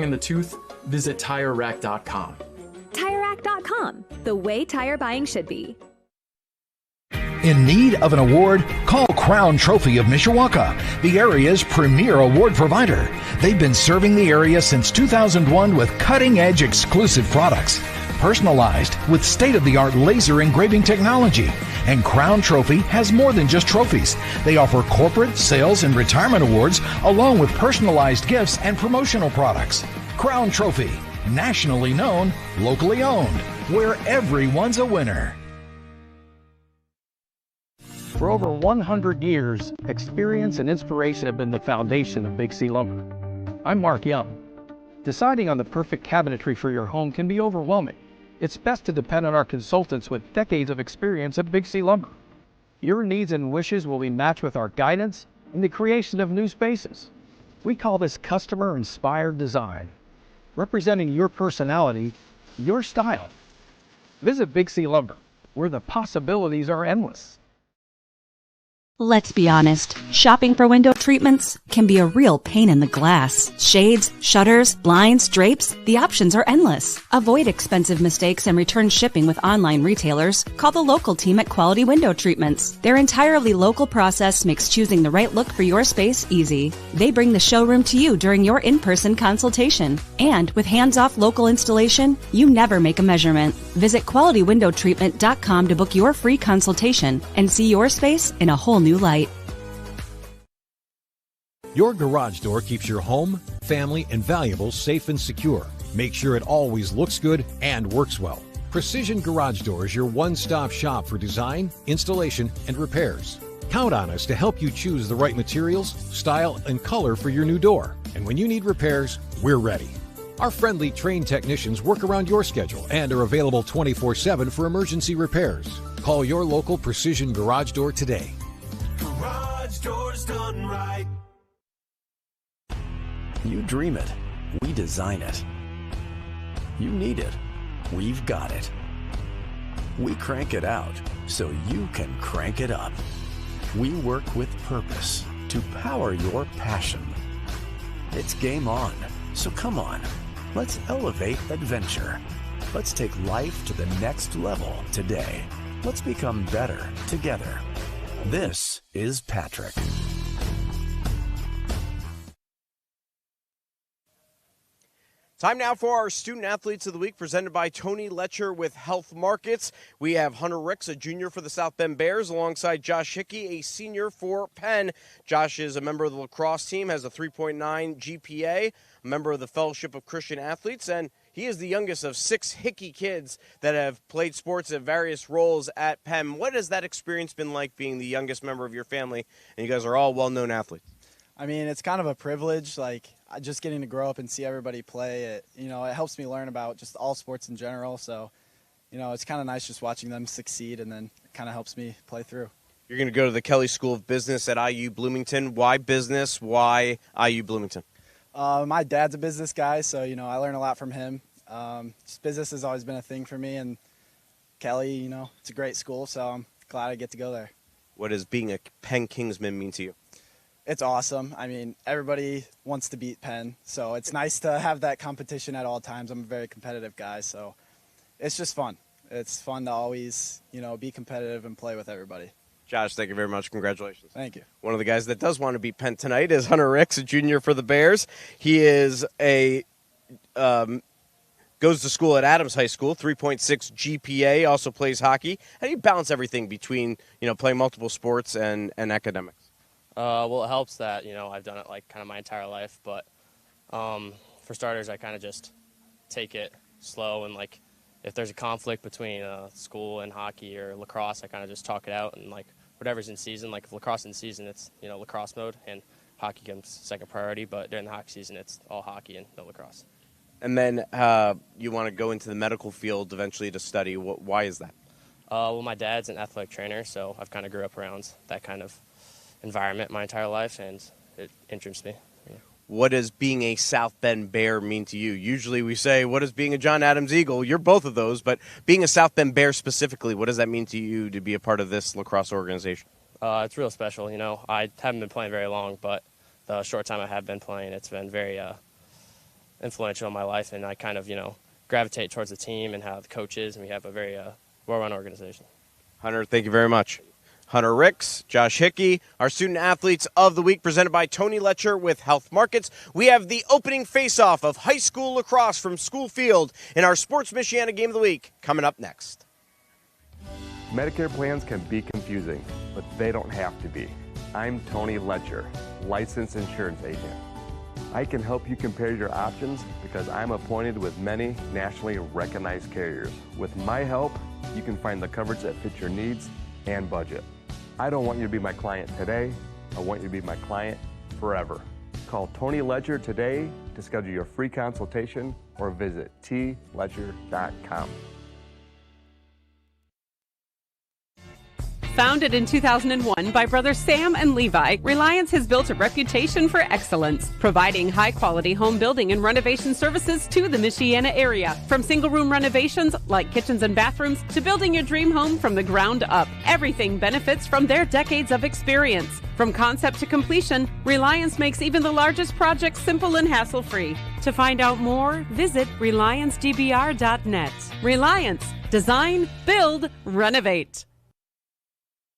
In the tooth, visit TireRack.com. TireRack.com, the way tire buying should be. In need of an award? Call Crown Trophy of Mishawaka, the area's premier award provider. They've been serving the area since 2001 with cutting-edge exclusive products, personalized with state-of-the-art laser engraving technology. And Crown Trophy has more than just trophies. They offer corporate, sales, and retirement awards, along with personalized gifts and promotional products. Crown Trophy, nationally known, locally owned, where everyone's a winner. For over 100 years, experience and inspiration have been the foundation of Big C Lumber. I'm Mark Young. Deciding on the perfect cabinetry for your home can be overwhelming. It's best to depend on our consultants with decades of experience at Big C Lumber. Your needs and wishes will be matched with our guidance in the creation of new spaces. We call this customer-inspired design, representing your personality, your style. Visit Big C Lumber, where the possibilities are endless. Let's be honest, shopping for window treatments can be a real pain in the glass. Shades, shutters, blinds, drapes, the options are endless. Avoid expensive mistakes and return shipping with online retailers. Call the local team at Quality Window Treatments. Their entirely local process makes choosing the right look for your space easy. They bring the showroom to you during your in-person consultation. And with hands-off local installation, you never make a measurement. Visit QualityWindowTreatment.com to book your free consultation and see your space in a whole new light. Your garage door keeps your home, family, and valuables safe and secure. Make sure it always looks good and works well. Precision Garage Door is your one-stop shop for design, installation, and repairs. Count on us to help you choose the right materials, style, and color for your new door. And when you need repairs, we're ready. Our friendly trained technicians work around your schedule and are available 24/7 for emergency repairs. Call your local Precision Garage Door today. Garage doors done right. You dream it, we design it. You need it, we've got it. We crank it out so you can crank it up. We work with purpose to power your passion. It's game on, so come on, let's elevate adventure. Let's take life to the next level today. Let's become better together. This is Patrick. Time now for our Student Athletes of the Week, presented by Tony Letcher with Health Markets. We have Hunter Ricks, a junior for the South Bend Bears, alongside Josh Hickey, a senior for Penn. Josh is a member of the lacrosse team, has a 3.9 GPA, a member of the Fellowship of Christian Athletes, and he is the youngest of 6 Hickey kids that have played sports at various roles at Penn. What has that experience been like, being the youngest member of your family, and you guys are all well-known athletes? I mean, it's kind of a privilege, like just getting to grow up and see everybody play. It helps me learn about just all sports in general. So, it's kind of nice just watching them succeed, and then it kind of helps me play through. You're going to go to the Kelly School of Business at IU Bloomington. Why business? Why IU Bloomington? My dad's a business guy, so, I learn a lot from him. Just business has always been a thing for me, and Kelly, it's a great school, so I'm glad I get to go there. What does being a Penn Kingsman mean to you? It's awesome. I mean, everybody wants to beat Penn, so it's nice to have that competition at all times. I'm a very competitive guy, so it's just fun. It's fun to always, be competitive and play with everybody. Josh, thank you very much. Congratulations. Thank you. One of the guys that does want to beat Penn tonight is Hunter Ricks, a junior for the Bears. He is goes to school at Adams High School, 3.6 GPA, also plays hockey. How do you balance everything between, playing multiple sports and academics? Well, it helps that, I've done it kind of my entire life, but for starters, I kind of just take it slow, and if there's a conflict between school and hockey or lacrosse, I kind of just talk it out, and whatever's in season, if lacrosse in season, it's, lacrosse mode, and hockey comes second priority, but during the hockey season, it's all hockey and no lacrosse. And then you want to go into the medical field eventually to study. Why is that? Well, my dad's an athletic trainer, so I've kind of grew up around that kind of environment my entire life, and it interests me. Yeah. What does being a South Bend Bear mean to you? Usually we say, what does being a John Adams Eagle? You're both of those, but being a South Bend Bear specifically, what does that mean to you to be a part of this lacrosse organization? It's real special. I haven't been playing very long, but the short time I have been playing, it's been very influential in my life, and I kind of, gravitate towards the team and how the coaches, and we have a very well-run organization. Hunter, thank you very much. Hunter Ricks, Josh Hickey, our Student Athletes of the Week, presented by Tony Letcher with Health Markets. We have the opening face-off of high school lacrosse from School Field in our Sports Michiana Game of the Week coming up next. Medicare plans can be confusing, but they don't have to be. I'm Tony Letcher, licensed insurance agent. I can help you compare your options because I'm appointed with many nationally recognized carriers. With my help, you can find the coverage that fits your needs and budget. I don't want you to be my client today. I want you to be my client forever. Call Tony Letcher today to schedule your free consultation or visit tletcher.com. Founded in 2001 by brothers Sam and Levi, Reliance has built a reputation for excellence, providing high-quality home building and renovation services to the Michiana area. From single-room renovations like kitchens and bathrooms to building your dream home from the ground up, everything benefits from their decades of experience. From concept to completion, Reliance makes even the largest projects simple and hassle-free. To find out more, visit RelianceDBR.net. Reliance. Design, build, renovate.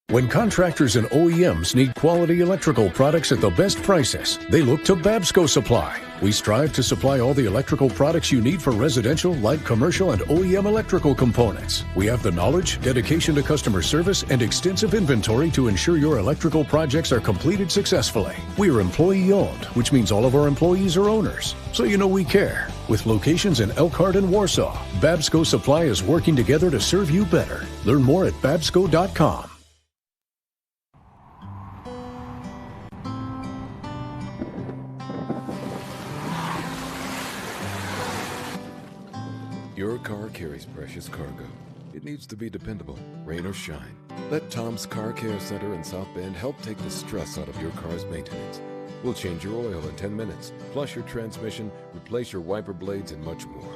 When contractors and OEMs need quality electrical products at the best prices, they look to Babsco Supply. We strive to supply all the electrical products you need for residential, light commercial, and OEM electrical components. We have the knowledge, dedication to customer service, and extensive inventory to ensure your electrical projects are completed successfully. We are employee-owned, which means all of our employees are owners. So you know we care. With locations in Elkhart and Warsaw, Babsco Supply is working together to serve you better. Learn more at babsco.com. Your car carries precious cargo. It needs to be dependable, rain or shine. Let Tom's Car Care Center in South Bend help take the stress out of your car's maintenance. We'll change your oil in 10 minutes, flush your transmission, replace your wiper blades, and much more.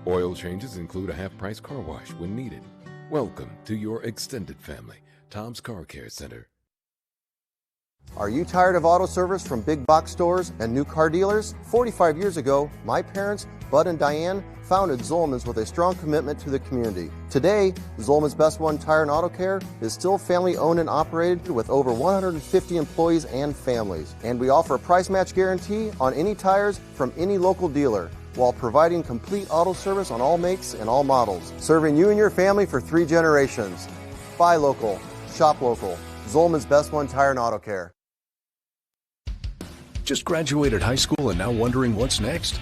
Oil changes include a half-price car wash when needed. Welcome to your extended family, Tom's Car Care Center. Are you tired of auto service from big box stores and new car dealers? 45 years ago, my parents, Bud and Diane, founded Zolman's with a strong commitment to the community. Today, Zolman's Best One Tire and Auto Care is still family owned and operated with over 150 employees and families. And we offer a price match guarantee on any tires from any local dealer, while providing complete auto service on all makes and all models, serving you and your family for 3 generations. Buy local, shop local. Zolman's Best One Tire and Auto Care. Just graduated high school and now wondering what's next?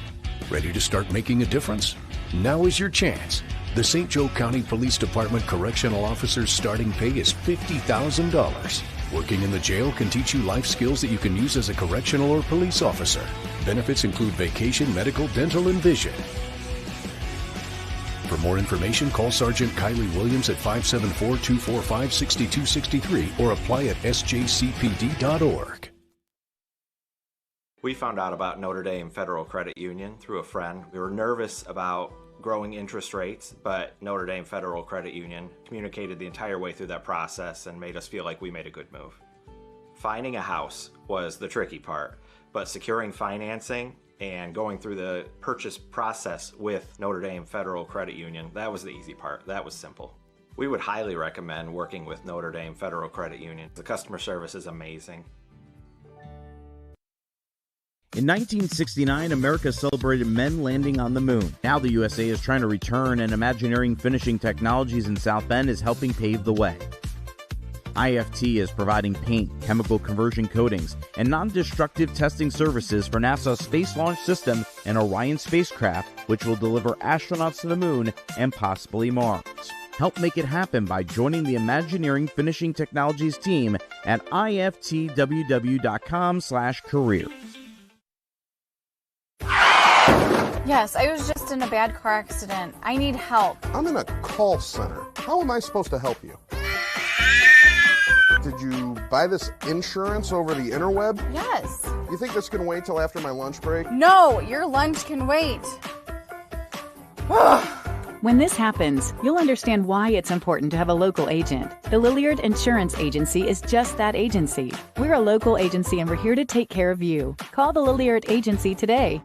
Ready to start making a difference? Now is your chance. The St. Joe County Police Department Correctional Officer's starting pay is $50,000. Working in the jail can teach you life skills that you can use as a correctional or police officer. Benefits include vacation, medical, dental, and vision. For more information, call Sergeant Kylie Williams at 574-245-6263 or apply at sjcpd.org. We found out about Notre Dame Federal Credit Union through a friend. We were nervous about growing interest rates, but Notre Dame Federal Credit Union communicated the entire way through that process and made us feel like we made a good move. Finding a house was the tricky part, but securing financing and going through the purchase process with Notre Dame Federal Credit Union, that was the easy part. That was simple. We would highly recommend working with Notre Dame Federal Credit Union. The customer service is amazing. In 1969, America celebrated men landing on the moon. Now the USA is trying to return, and Imagineering Finishing Technologies in South Bend is helping pave the way. IFT is providing paint, chemical conversion coatings, and non-destructive testing services for NASA's Space Launch System and Orion spacecraft, which will deliver astronauts to the moon and possibly Mars. Help make it happen by joining the Imagineering Finishing Technologies team at iftww.com/careers. Yes, I was just in a bad car accident. I need help. I'm in a call center. How am I supposed to help you? Did you buy this insurance over the interweb? Yes. You think this can wait till after my lunch break? No, your lunch can wait. When this happens, you'll understand why it's important to have a local agent. The Lilliard Insurance Agency is just that agency. We're a local agency and we're here to take care of you. Call the Lilliard Agency today.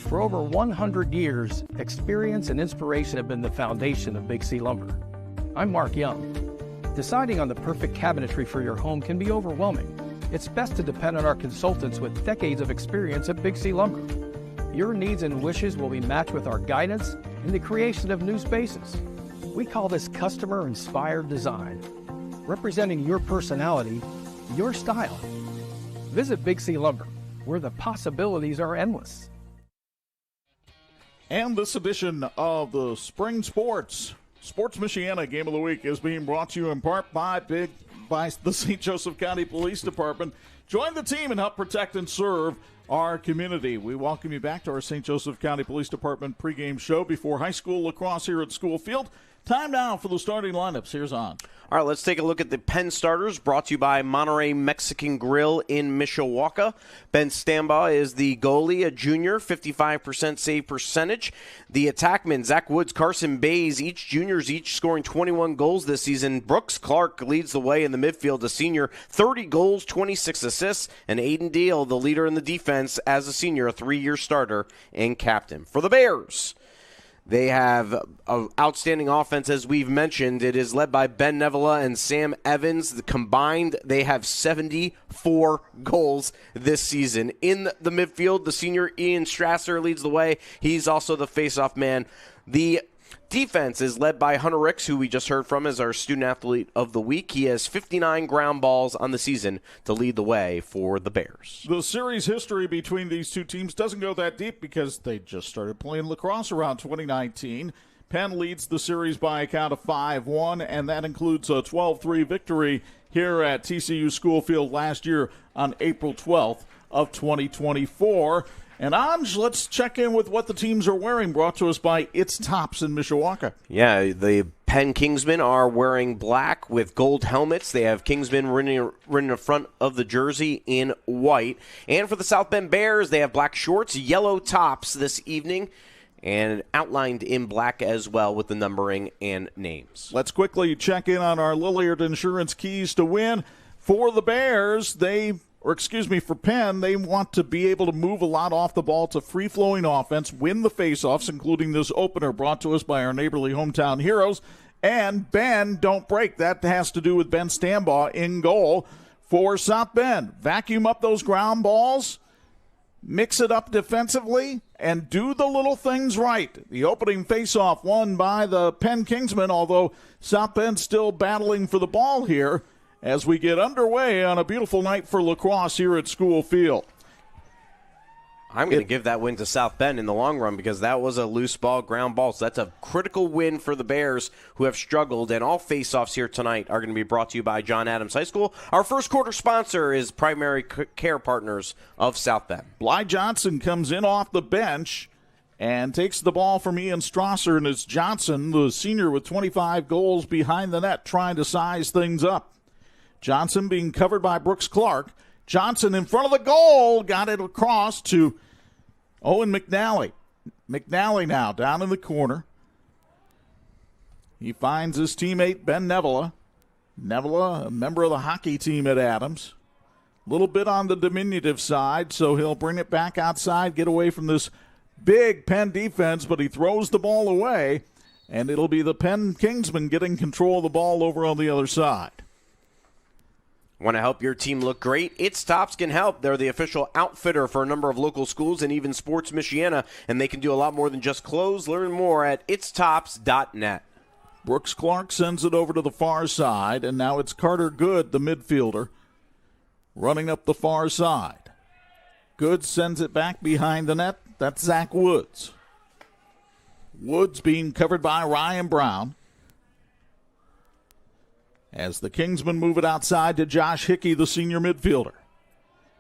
For over 100 years, experience and inspiration have been the foundation of Big C Lumber. I'm Mark Young. Deciding on the perfect cabinetry for your home can be overwhelming. It's best to depend on our consultants with decades of experience at Big C Lumber. Your needs and wishes will be matched with our guidance in the creation of new spaces. We call this customer-inspired design, representing your personality, your style. Visit Big C Lumber, where the possibilities are endless. And this edition of the Spring Sports Michiana Game of the Week is being brought to you in part by the St. Joseph County Police Department. Join the team and help protect and serve our community. We welcome you back to our St. Joseph County Police Department pregame show before high school lacrosse here at School Field. Time now for the starting lineups. Here's on. All right, let's take a look at the Penn starters, brought to you by Monterey Mexican Grill in Mishawaka. Ben Stambaugh is the goalie, a junior, 55% save percentage. The attackmen, Zach Woods, Carson Bays, juniors scoring 21 goals this season. Brooks Clark leads the way in the midfield, a senior, 30 goals, 26 assists. And Aiden Deal, the leader in the defense as a senior, a 3-year starter and captain. For the Bears, they have an outstanding offense, as we've mentioned. It is led by Ben Nevela and Sam Evans. Combined, they have 74 goals this season. In the midfield, the senior Ian Strasser leads the way. He's also the face-off man. The defense is led by Hunter Ricks, who we just heard from as our student athlete of the week. He has 59 ground balls on the season to lead the way for the Bears. The series history between these two teams doesn't go that deep because they just started playing lacrosse around 2019. Penn leads the series by a count of 5-1, and that includes a 12-3 victory here at TCU School Field last year on April 12th of 2024. And Anj, let's check in with what the teams are wearing, brought to us by It's Tops in Mishawaka. Yeah, the Penn Kingsmen are wearing black with gold helmets. They have Kingsmen running in front of the jersey in white. And for the South Bend Bears, they have black shorts, yellow tops this evening, and outlined in black as well with the numbering and names. Let's quickly check in on our Lilliard Insurance keys to win. For the Bears, for Penn, they want to be able to move a lot off the ball to free-flowing offense, win the faceoffs, including this opener brought to us by our neighborly hometown heroes, and bend, don't break. That has to do with Ben Stambaugh in goal for South Bend. Vacuum up those ground balls, mix it up defensively, and do the little things right. The opening faceoff won by the Penn Kingsmen, although South Bend still battling for the ball here as we get underway on a beautiful night for lacrosse here at School Field. I'm going to give that win to South Bend in the long run because that was a loose ball, ground ball. So that's a critical win for the Bears, who have struggled. And all faceoffs here tonight are going to be brought to you by John Adams High School. Our first quarter sponsor is Primary Care Partners of South Bend. Bly Johnson comes in off the bench and takes the ball from Ian Strasser, and it's Johnson, the senior with 25 goals behind the net, trying to size things up. Johnson being covered by Brooks Clark. Johnson in front of the goal, got it across to Owen McNally. McNally now down in the corner. He finds his teammate Ben Nevela. Nevela, a member of the hockey team at Adams. A little bit on the diminutive side, so he'll bring it back outside, get away from this big Penn defense, but he throws the ball away, and it'll be the Penn Kingsmen getting control of the ball over on the other side. Want to help your team look great? It's Tops can help. They're the official outfitter for a number of local schools and even Sports Michiana, and they can do a lot more than just clothes. Learn more at itstops.net. Brooks Clark sends it over to the far side, and now it's Carter Good, the midfielder, running up the far side. Good sends it back behind the net. That's Zach Woods. Woods being covered by Ryan Brown. As the Kingsmen move it outside to Josh Hickey, the senior midfielder.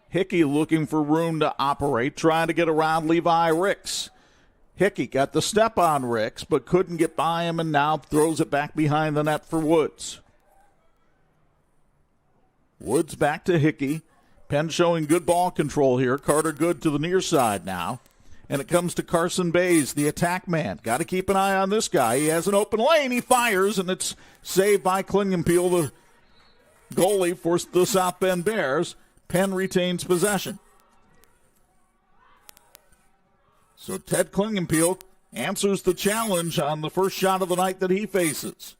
Hickey looking for room to operate, trying to get around Levi Ricks. Hickey got the step on Ricks, but couldn't get by him, and now throws it back behind the net for Woods. Woods back to Hickey. Penn showing good ball control here. Carter Good to the near side now. And it comes to Carson Bays, the attack man. Got to keep an eye on this guy. He has an open lane. He fires, and it's saved by Klingenpeel, the goalie for the South Bend Bears. Penn retains possession. So Ted Klingenpeel answers the challenge on the first shot of the night that he faces.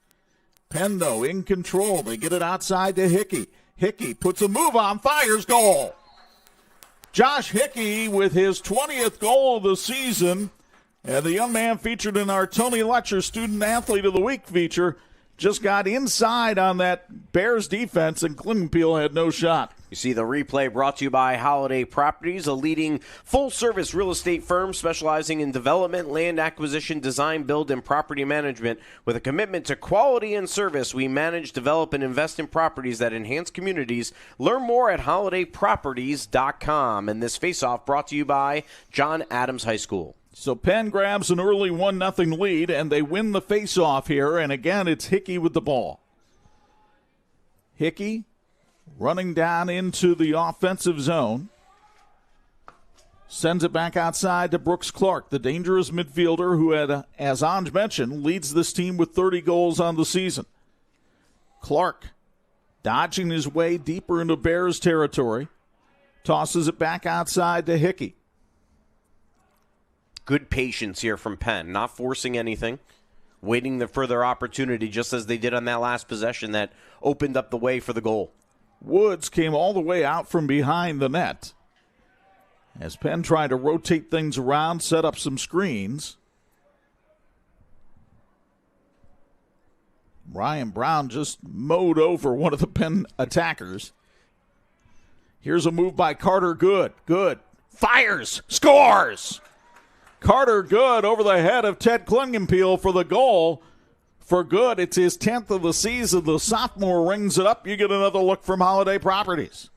Penn, though, in control. They get it outside to Hickey. Hickey puts a move on, fires, goal. Josh Hickey with his 20th goal of the season. And the young man featured in our Tony Letcher Student Athlete of the Week feature just got inside on that Bears defense, and Klingenpeel had no shot. You see the replay brought to you by Holiday Properties, a leading full-service real estate firm specializing in development, land acquisition, design, build, and property management. With a commitment to quality and service, we manage, develop, and invest in properties that enhance communities. Learn more at holidayproperties.com. And this face-off brought to you by John Adams High School. So Penn grabs an early 1-0 lead, and they win the face-off here. And again, it's Hickey with the ball. Hickey running down into the offensive zone. Sends it back outside to Brooks Clark, the dangerous midfielder who had, as Anj mentioned, leads this team with 30 goals on the season. Clark dodging his way deeper into Bears territory. Tosses it back outside to Hickey. Good patience here from Penn, not forcing anything, waiting for their opportunity just as they did on that last possession that opened up the way for the goal. Woods came all the way out from behind the net as Penn tried to rotate things around, set up some screens. Ryan Brown just mowed over one of the Penn attackers. Here's a move by Carter Good. Good. Fires. Scores. Carter Good over the head of Ted Klingenpeel for the goal. For Good, it's his 10th of the season. The sophomore rings it up. You get another look from Holiday Properties.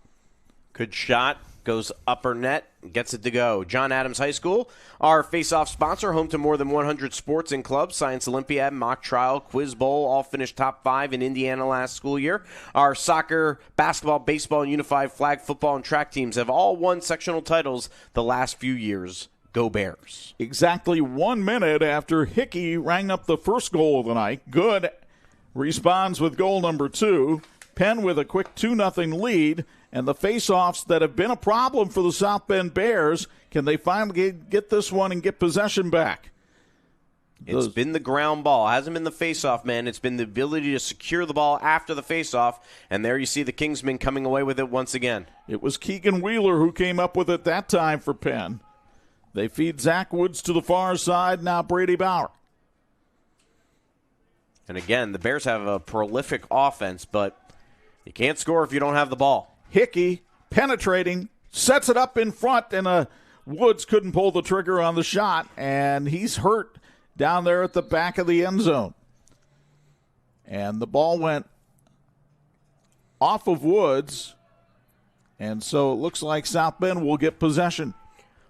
Good shot. Goes upper net. Gets it to go. John Adams High School, our face-off sponsor, home to more than 100 sports and clubs. Science Olympiad, mock trial, quiz bowl, all finished top 5 in Indiana last school year. Our soccer, basketball, baseball, and unified flag football and track teams have all won sectional titles the last few years. Go Bears. Exactly 1 minute after Hickey rang up the first goal of the night, Good responds with goal number 2. Penn with a quick 2-0 lead, and the face-offs that have been a problem for the South Bend Bears, can they finally get this one and get possession back? It's been the ground ball. It hasn't been the face-off, man. It's been the ability to secure the ball after the face-off, and there you see the Kingsmen coming away with it once again. It was Keegan Wheeler who came up with it that time for Penn. They feed Zach Woods to the far side, now Brady Bauer. And again, the Bears have a prolific offense, but you can't score if you don't have the ball. Hickey penetrating, sets it up in front, and Woods couldn't pull the trigger on the shot, and he's hurt down there at the back of the end zone. And the ball went off of Woods, and so it looks like South Bend will get possession.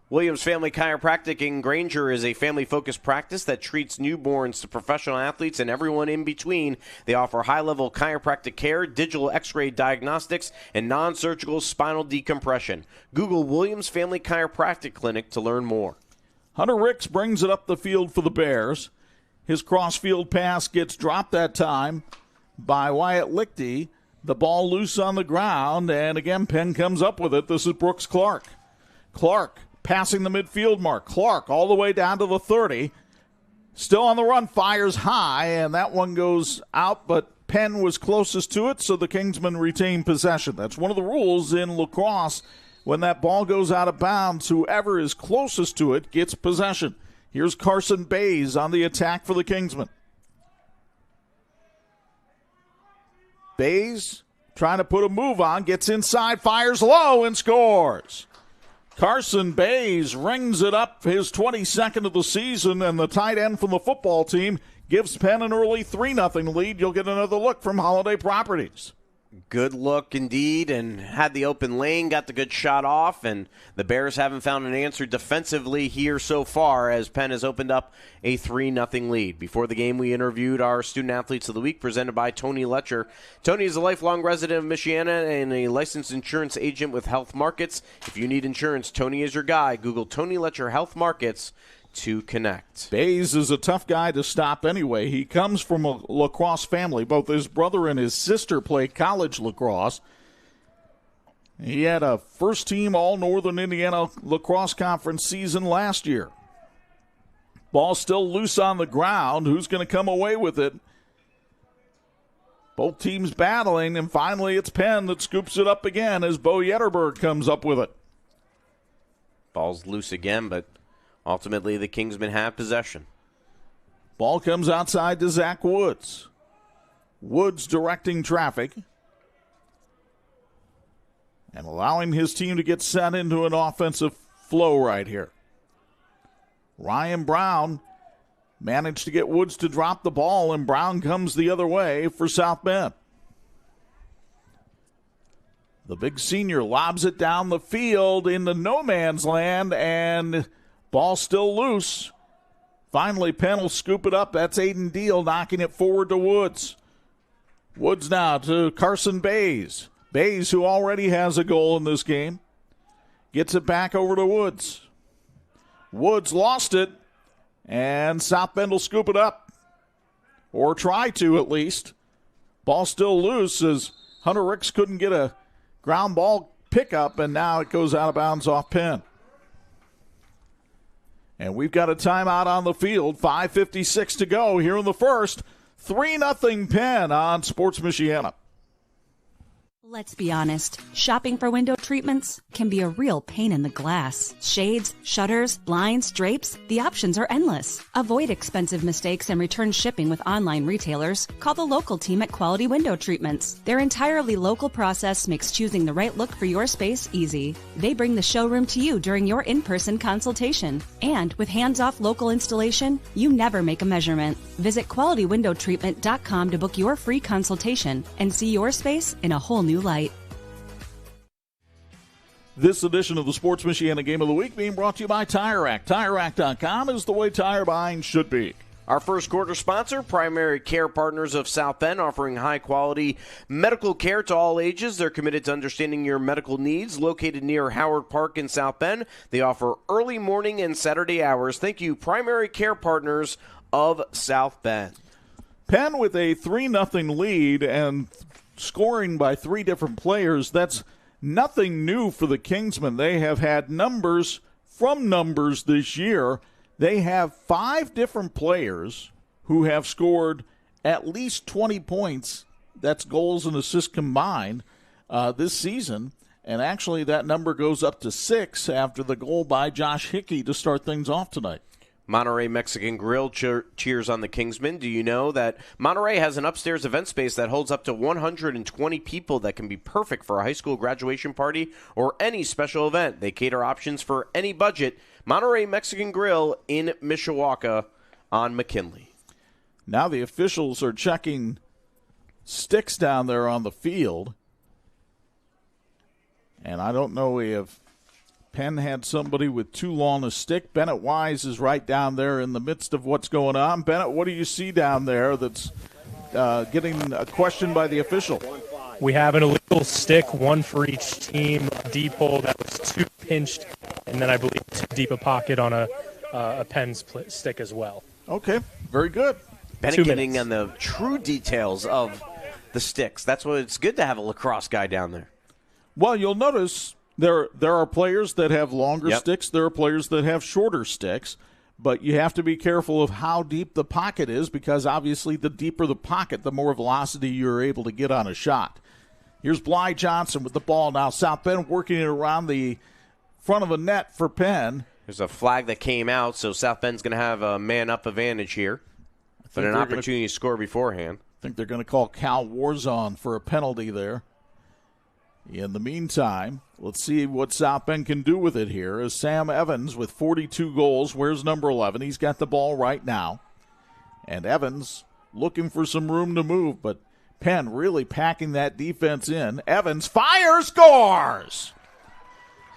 Williams Family Chiropractic in Granger is a family-focused practice that treats newborns to professional athletes and everyone in between. They offer high-level chiropractic care, digital x-ray diagnostics, and non-surgical spinal decompression. Google Williams Family Chiropractic Clinic to learn more. Hunter Ricks brings it up the field for the Bears. His cross-field pass gets dropped that time by Wyatt Lichty. The ball loose on the ground, and again, Penn comes up with it. This is Brooks Clark. Clark passing the midfield mark. Clark all the way down to the 30. Still on the run, fires high, and that one goes out, but Penn was closest to it, so the Kingsmen retain possession. That's one of the rules in lacrosse. When that ball goes out of bounds, whoever is closest to it gets possession. Here's Carson Bays on the attack for the Kingsmen. Bays trying to put a move on, gets inside, fires low, and scores. Carson Bays rings it up, his 22nd of the season, and the tight end from the football team gives Penn an early 3-0 lead. You'll get another look from Holiday Properties. Good look indeed, and had the open lane, got the good shot off, and the Bears haven't found an answer defensively here so far as Penn has opened up a 3-0 lead. Before the game, we interviewed our Student Athletes of the Week presented by Tony Letcher. Tony is a lifelong resident of Michiana and a licensed insurance agent with Health Markets. If you need insurance, Tony is your guy. Google Tony Letcher Health Markets to connect. Bays is a tough guy to stop anyway. He comes from a lacrosse family. Both his brother and his sister played college lacrosse. He had a first-team All-Northern Indiana Lacrosse Conference season last year. Ball still loose on the ground. Who's going to come away with it? Both teams battling, and finally it's Penn that scoops it up again as Bo Yetterberg comes up with it. Ball's loose again, but ultimately the Kingsmen have possession. Ball comes outside to Zach Woods. Woods directing traffic and allowing his team to get set into an offensive flow right here. Ryan Brown managed to get Woods to drop the ball, and Brown comes the other way for South Bend. The big senior lobs it down the field into no man's land, and ball still loose. Finally, Penn will scoop it up. That's Aiden Deal knocking it forward to Woods. Woods now to Carson Bays. Bays, who already has a goal in this game, gets it back over to Woods. Woods lost it, and South Bend will scoop it up, or try to at least. Ball still loose as Hunter Ricks couldn't get a ground ball pickup, and now it goes out of bounds off Penn. And we've got a timeout on the field. 5:56 to go here in the first. 3-0 Penn on Sports Michiana. Let's be honest, shopping for window treatments can be a real pain in the glass. Shades, shutters, blinds, drapes, the options are endless. Avoid expensive mistakes and return shipping with online retailers. Call the local team at Quality Window Treatments. Their entirely local process makes choosing the right look for your space easy. They bring the showroom to you during your in-person consultation. And with hands-off local installation, you never make a measurement. Visit QualityWindowTreatment.com to book your free consultation and see your space in a whole new light. This edition of the Sports Michiana Game of the Week being brought to you by Tire Rack. TireRack.com is the way tire buying should be. Our first quarter sponsor, Primary Care Partners of South Bend, offering high-quality medical care to all ages. They're committed to understanding your medical needs. Located near Howard Park in South Bend, they offer early morning and Saturday hours. Thank you, Primary Care Partners of South Bend. Penn with a 3-0 lead and scoring by three different players. That's nothing new for the Kingsmen. They have had numbers from numbers this year. They have 5 different players who have scored at least 20 points. That's goals and assists combined this season. And actually that number goes up to 6 after the goal by Josh Hickey to start things off tonight. Monterey Mexican Grill cheers on the Kingsmen. Do you know that Monterey has an upstairs event space that holds up to 120 people that can be perfect for a high school graduation party or any special event? They cater options for any budget. Monterey Mexican Grill in Mishawaka on McKinley. Now the officials are checking sticks down there on the field. And I don't know if Penn had somebody with too long a stick. Bennett Wise is right down there in the midst of what's going on. Bennett, what do you see down there that's getting a question by the official? We have an illegal stick, one for each team, deep hole that was too pinched, and then I believe too deep a pocket on a Penn split stick as well. Okay, very good. Bennett getting on the true details of the sticks. That's what it's good to have a lacrosse guy down there. Well, you'll notice there are players that have longer sticks. There are players that have shorter sticks. But you have to be careful of how deep the pocket is because, obviously, the deeper the pocket, the more velocity you're able to get on a shot. Here's Bly Johnson with the ball now. South Bend working it around the front of the net for Penn. There's a flag that came out, so South Bend's going to have a man-up advantage here. But an opportunity to score beforehand. I think they're going to call Cal Warzon for a penalty there. In the meantime, let's see what South Bend can do with it here. As Sam Evans with 42 goals. Where's number 11? He's got the ball right now. And Evans looking for some room to move, but Penn really packing that defense in. Evans fires, scores!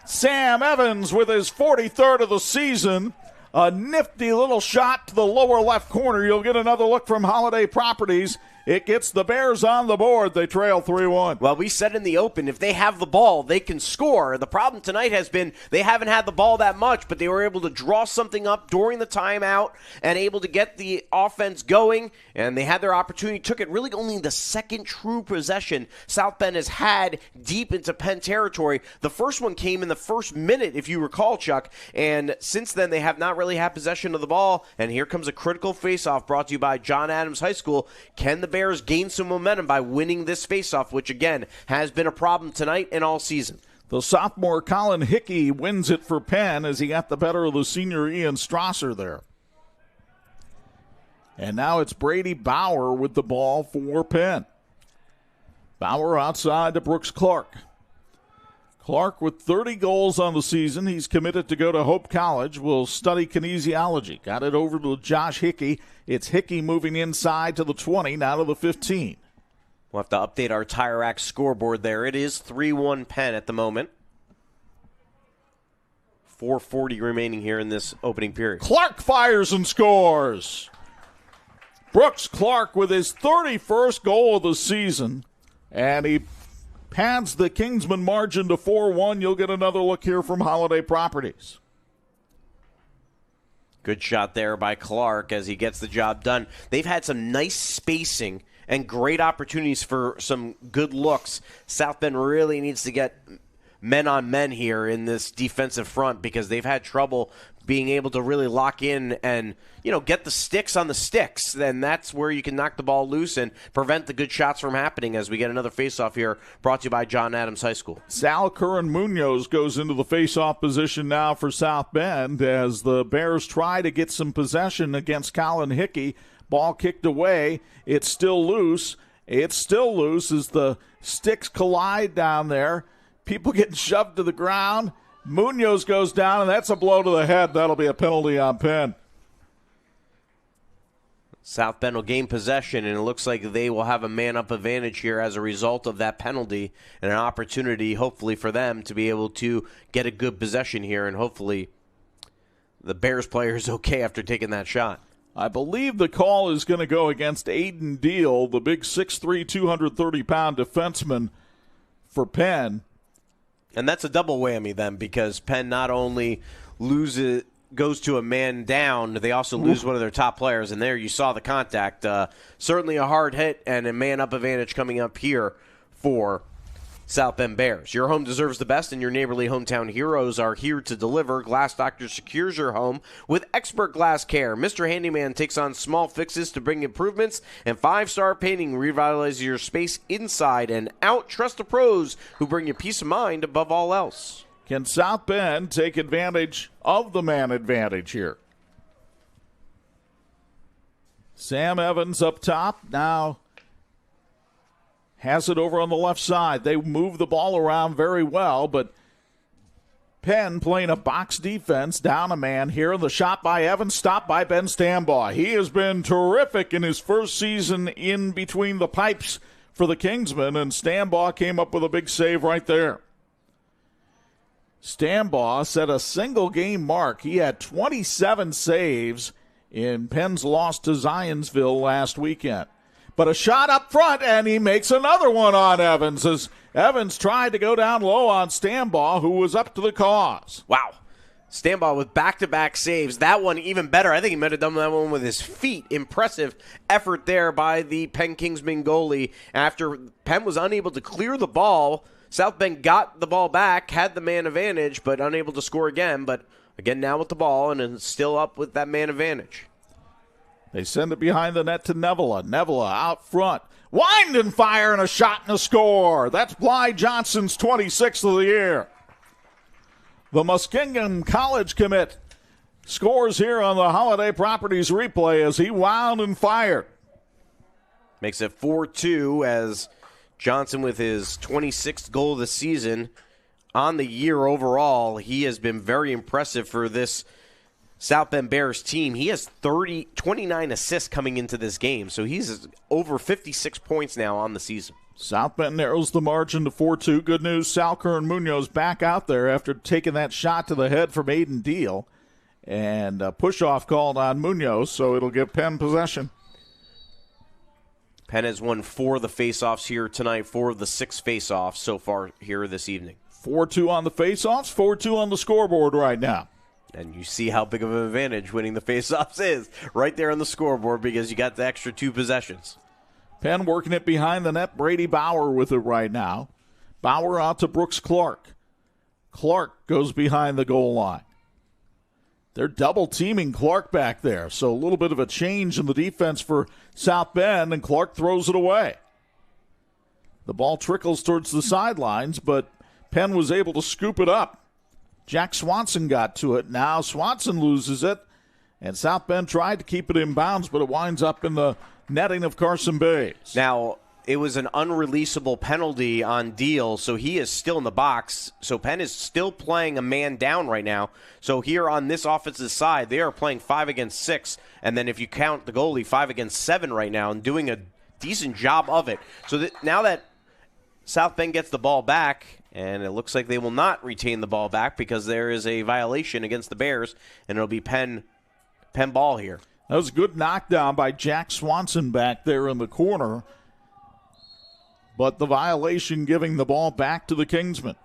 Sam Evans with his 43rd of the season. A nifty little shot to the lower left corner. You'll get another look from Holiday Properties. It gets the Bears on the board. They trail 3-1. Well, we said in the open, if they have the ball, they can score. The problem tonight has been they haven't had the ball that much, but they were able to draw something up during the timeout and able to get the offense going, and they had their opportunity, took it really only the second true possession South Bend has had deep into Penn territory. The first one came in the first minute, if you recall, Chuck, and since then they have not really had possession of the ball, and here comes a critical faceoff brought to you by John Adams High School. Can the Bears gain some momentum by winning this faceoff, which again has been a problem tonight and all season? The sophomore Colin Hickey wins it for Penn as he got the better of the senior Ian Strasser there. And now it's Brady Bauer with the ball for Penn. Bauer outside to Brooks Clark. Clark with 30 goals on the season. He's committed to go to Hope College. Will study kinesiology. Got it over to Josh Hickey. It's Hickey moving inside to the 20, now to the 15. We'll have to update our Tire Rack scoreboard there. It is 3-1 Penn at the moment. 4:40 remaining here in this opening period. Clark fires and scores. Brooks Clark with his 31st goal of the season. And he pads the Kingsman margin to 4-1. You'll get another look here from Holiday Properties. Good shot there by Clark as he gets the job done. They've had some nice spacing and great opportunities for some good looks. South Bend really needs to get men on men here in this defensive front because they've had trouble being able to really lock in and, get the sticks on the sticks. Then that's where you can knock the ball loose and prevent the good shots from happening as we get another faceoff here brought to you by John Adams High School. Sal Curran-Munoz goes into the faceoff position now for South Bend as the Bears try to get some possession against Colin Hickey. Ball kicked away. It's still loose. It's still loose as the sticks collide down there. People getting shoved to the ground. Munoz goes down, and that's a blow to the head. That'll be a penalty on Penn. South Bend will gain possession, and it looks like they will have a man-up advantage here as a result of that penalty and an opportunity, hopefully, for them to be able to get a good possession here, and hopefully the Bears player is okay after taking that shot. I believe the call is going to go against Aiden Deal, the big 6'3", 230-pound defenseman for Penn. And that's a double whammy then because Penn not only goes to a man down, they also lose one of their top players. And there you saw the contact. Certainly a hard hit and a man-up advantage coming up here for South Bend Bears. Your home deserves the best, and your neighborly hometown heroes are here to deliver. Glass Doctor secures your home with expert glass care. Mr. Handyman takes on small fixes to bring improvements, and 5-star painting revitalizes your space inside and out. Trust the pros who bring you peace of mind above all else. Can South Bend take advantage of the man advantage here? Sam Evans up top now has it over on the left side. They move the ball around very well, but Penn playing a box defense, down a man here. The shot by Evans, stopped by Ben Stambaugh. He has been terrific in his first season in between the pipes for the Kingsmen, and Stambaugh came up with a big save right there. Stambaugh set a single-game mark. He had 27 saves in Penn's loss to Zionsville last weekend. But a shot up front, and he makes another one on Evans as Evans tried to go down low on Stambaugh, who was up to the cause. Wow. Stambaugh with back-to-back saves. That one even better. I think he might have done that one with his feet. Impressive effort there by the Penn Kingsman goalie. After Penn was unable to clear the ball, South Bend got the ball back, had the man advantage, but unable to score again. But again now with the ball, and it's still up with that man advantage. They send it behind the net to Nevela. Nevela out front. Wind and fire and a shot and a score. That's Bly Johnson's 26th of the year. The Muskingum College commit scores here on the Holiday Properties replay as he wound and fired. Makes it 4-2 as Johnson with his 26th goal of the season on the year overall. He has been very impressive for this South Bend Bears team. He has 29 assists coming into this game, so he's over 56 points now on the season. South Bend narrows the margin to 4-2. Good news, Sal Curran-Munoz back out there after taking that shot to the head from Aiden Deal. And a push-off called on Munoz, so it'll give Penn possession. Penn has won 4 of the faceoffs here tonight, 4 of the 6 faceoffs so far here this evening. 4-2 on the faceoffs, 4-2 on the scoreboard right now. And you see how big of an advantage winning the faceoffs is right there on the scoreboard because you got the extra 2 possessions. Penn working it behind the net. Brady Bauer with it right now. Bauer out to Brooks Clark. Clark goes behind the goal line. They're double teaming Clark back there, so a little bit of a change in the defense for South Bend, and Clark throws it away. The ball trickles towards the sidelines, but Penn was able to scoop it up. Jack Swanson got to it. Now Swanson loses it, and South Bend tried to keep it in bounds, but it winds up in the netting of Carson Bays. Now, it was an unreleasable penalty on Deal, so he is still in the box. So Penn is still playing a man down right now. So here on this offensive side, they are playing 5 against 6, and then if you count the goalie, 5 against 7 right now, and doing a decent job of it. So now that South Bend gets the ball back, and it looks like they will not retain the ball back because there is a violation against the Bears, and it'll be Penn ball here. That was a good knockdown by Jack Swanson back there in the corner, but the violation giving the ball back to the Kingsmen.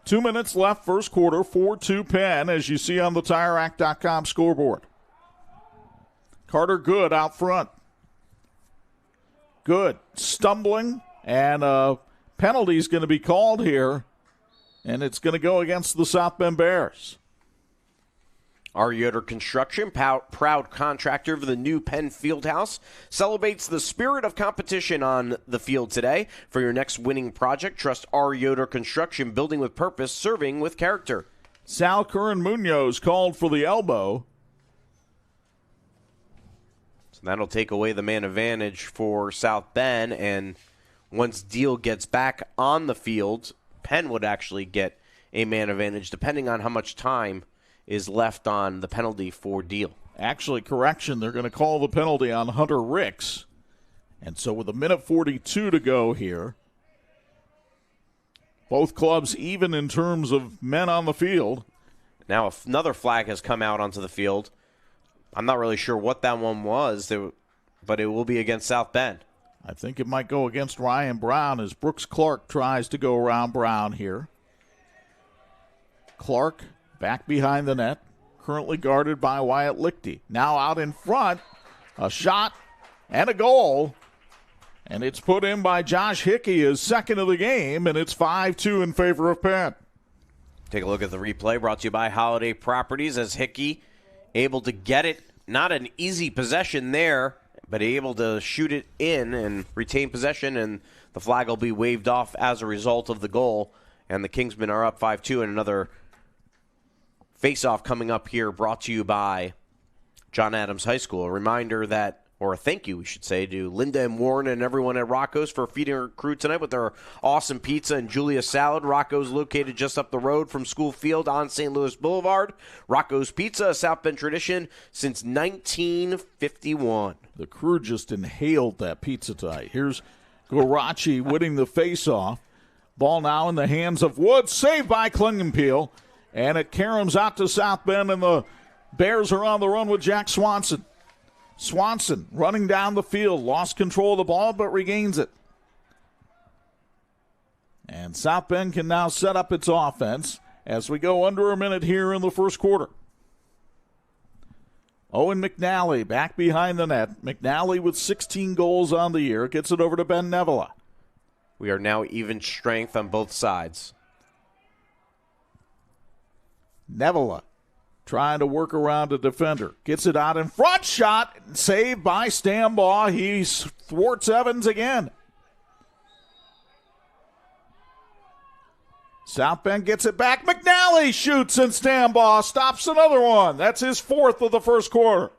2 minutes left, first quarter, 4-2 Penn, as you see on the TireRack.com scoreboard. Carter Good out front. Good stumbling, and penalty's going to be called here, and it's going to go against the South Bend Bears. Our Yoder Construction, proud contractor of the new Penn Fieldhouse, celebrates the spirit of competition on the field today. For your next winning project, trust our Yoder Construction, building with purpose, serving with character. Sal Curran Munoz called for the elbow. So that'll take away the man advantage for South Bend, and once Deal gets back on the field, Penn would actually get a man advantage depending on how much time is left on the penalty for Deal. Actually, correction, they're going to call the penalty on Hunter Ricks. And so with 1:42 to go here, both clubs even in terms of men on the field. Now another flag has come out onto the field. I'm not really sure what that one was, but it will be against South Bend. I think it might go against Ryan Brown as Brooks Clark tries to go around Brown here. Clark back behind the net, currently guarded by Wyatt Lichty. Now out in front, a shot and a goal, and it's put in by Josh Hickey, his second of the game, and it's 5-2 in favor of Penn. Take a look at the replay brought to you by Holiday Properties as Hickey able to get it. Not an easy possession there, but able to shoot it in and retain possession, and the flag will be waved off as a result of the goal, and the Kingsmen are up 5-2 in another face-off coming up here, brought to you by John Adams High School. A reminder that, or a thank you, we should say, to Linda and Warren and everyone at Rocco's for feeding our crew tonight with their awesome pizza and Julia salad. Rocco's located just up the road from School Field on St. Louis Boulevard. Rocco's Pizza, a South Bend tradition since 1951. The crew just inhaled that pizza tonight. Here's Guarachi winning the face-off. Ball now in the hands of Woods, saved by Klingenpeel. And it caroms out to South Bend, and the Bears are on the run with Jack Swanson. Swanson running down the field, lost control of the ball, but regains it. And South Bend can now set up its offense as we go under a minute here in the first quarter. Owen McNally back behind the net. McNally with 16 goals on the year gets it over to Ben Nevela. We are now even strength on both sides. Nevela trying to work around a defender. Gets it out in front. Shot saved by Stambaugh. He thwarts Evans again. South Bend gets it back. McNally shoots, and Stambaugh stops another one. That's his 4th of the first quarter.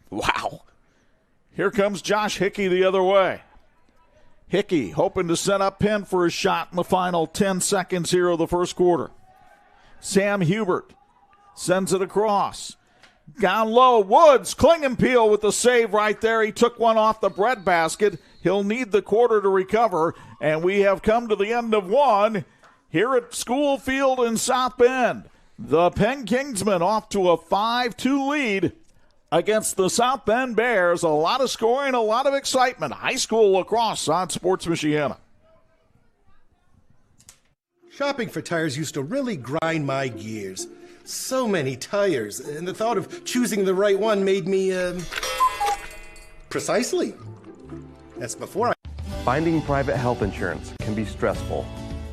Wow. Here comes Josh Hickey the other way. Hickey hoping to set up Penn for a shot in the final 10 seconds here of the first quarter. Sam Hubert sends it across. Down low, Woods. Klingenpeel with the save right there. He took one off the breadbasket. He'll need the quarter to recover. And we have come to the end of one here at School Field in South Bend. The Penn Kingsmen off to a 5-2 lead against the South Bend Bears. A lot of scoring, a lot of excitement. High school lacrosse on Sports Michiana. Shopping for tires used to really grind my gears. So many tires, and the thought of choosing the right one made me, precisely. That's before I... Finding private health insurance can be stressful.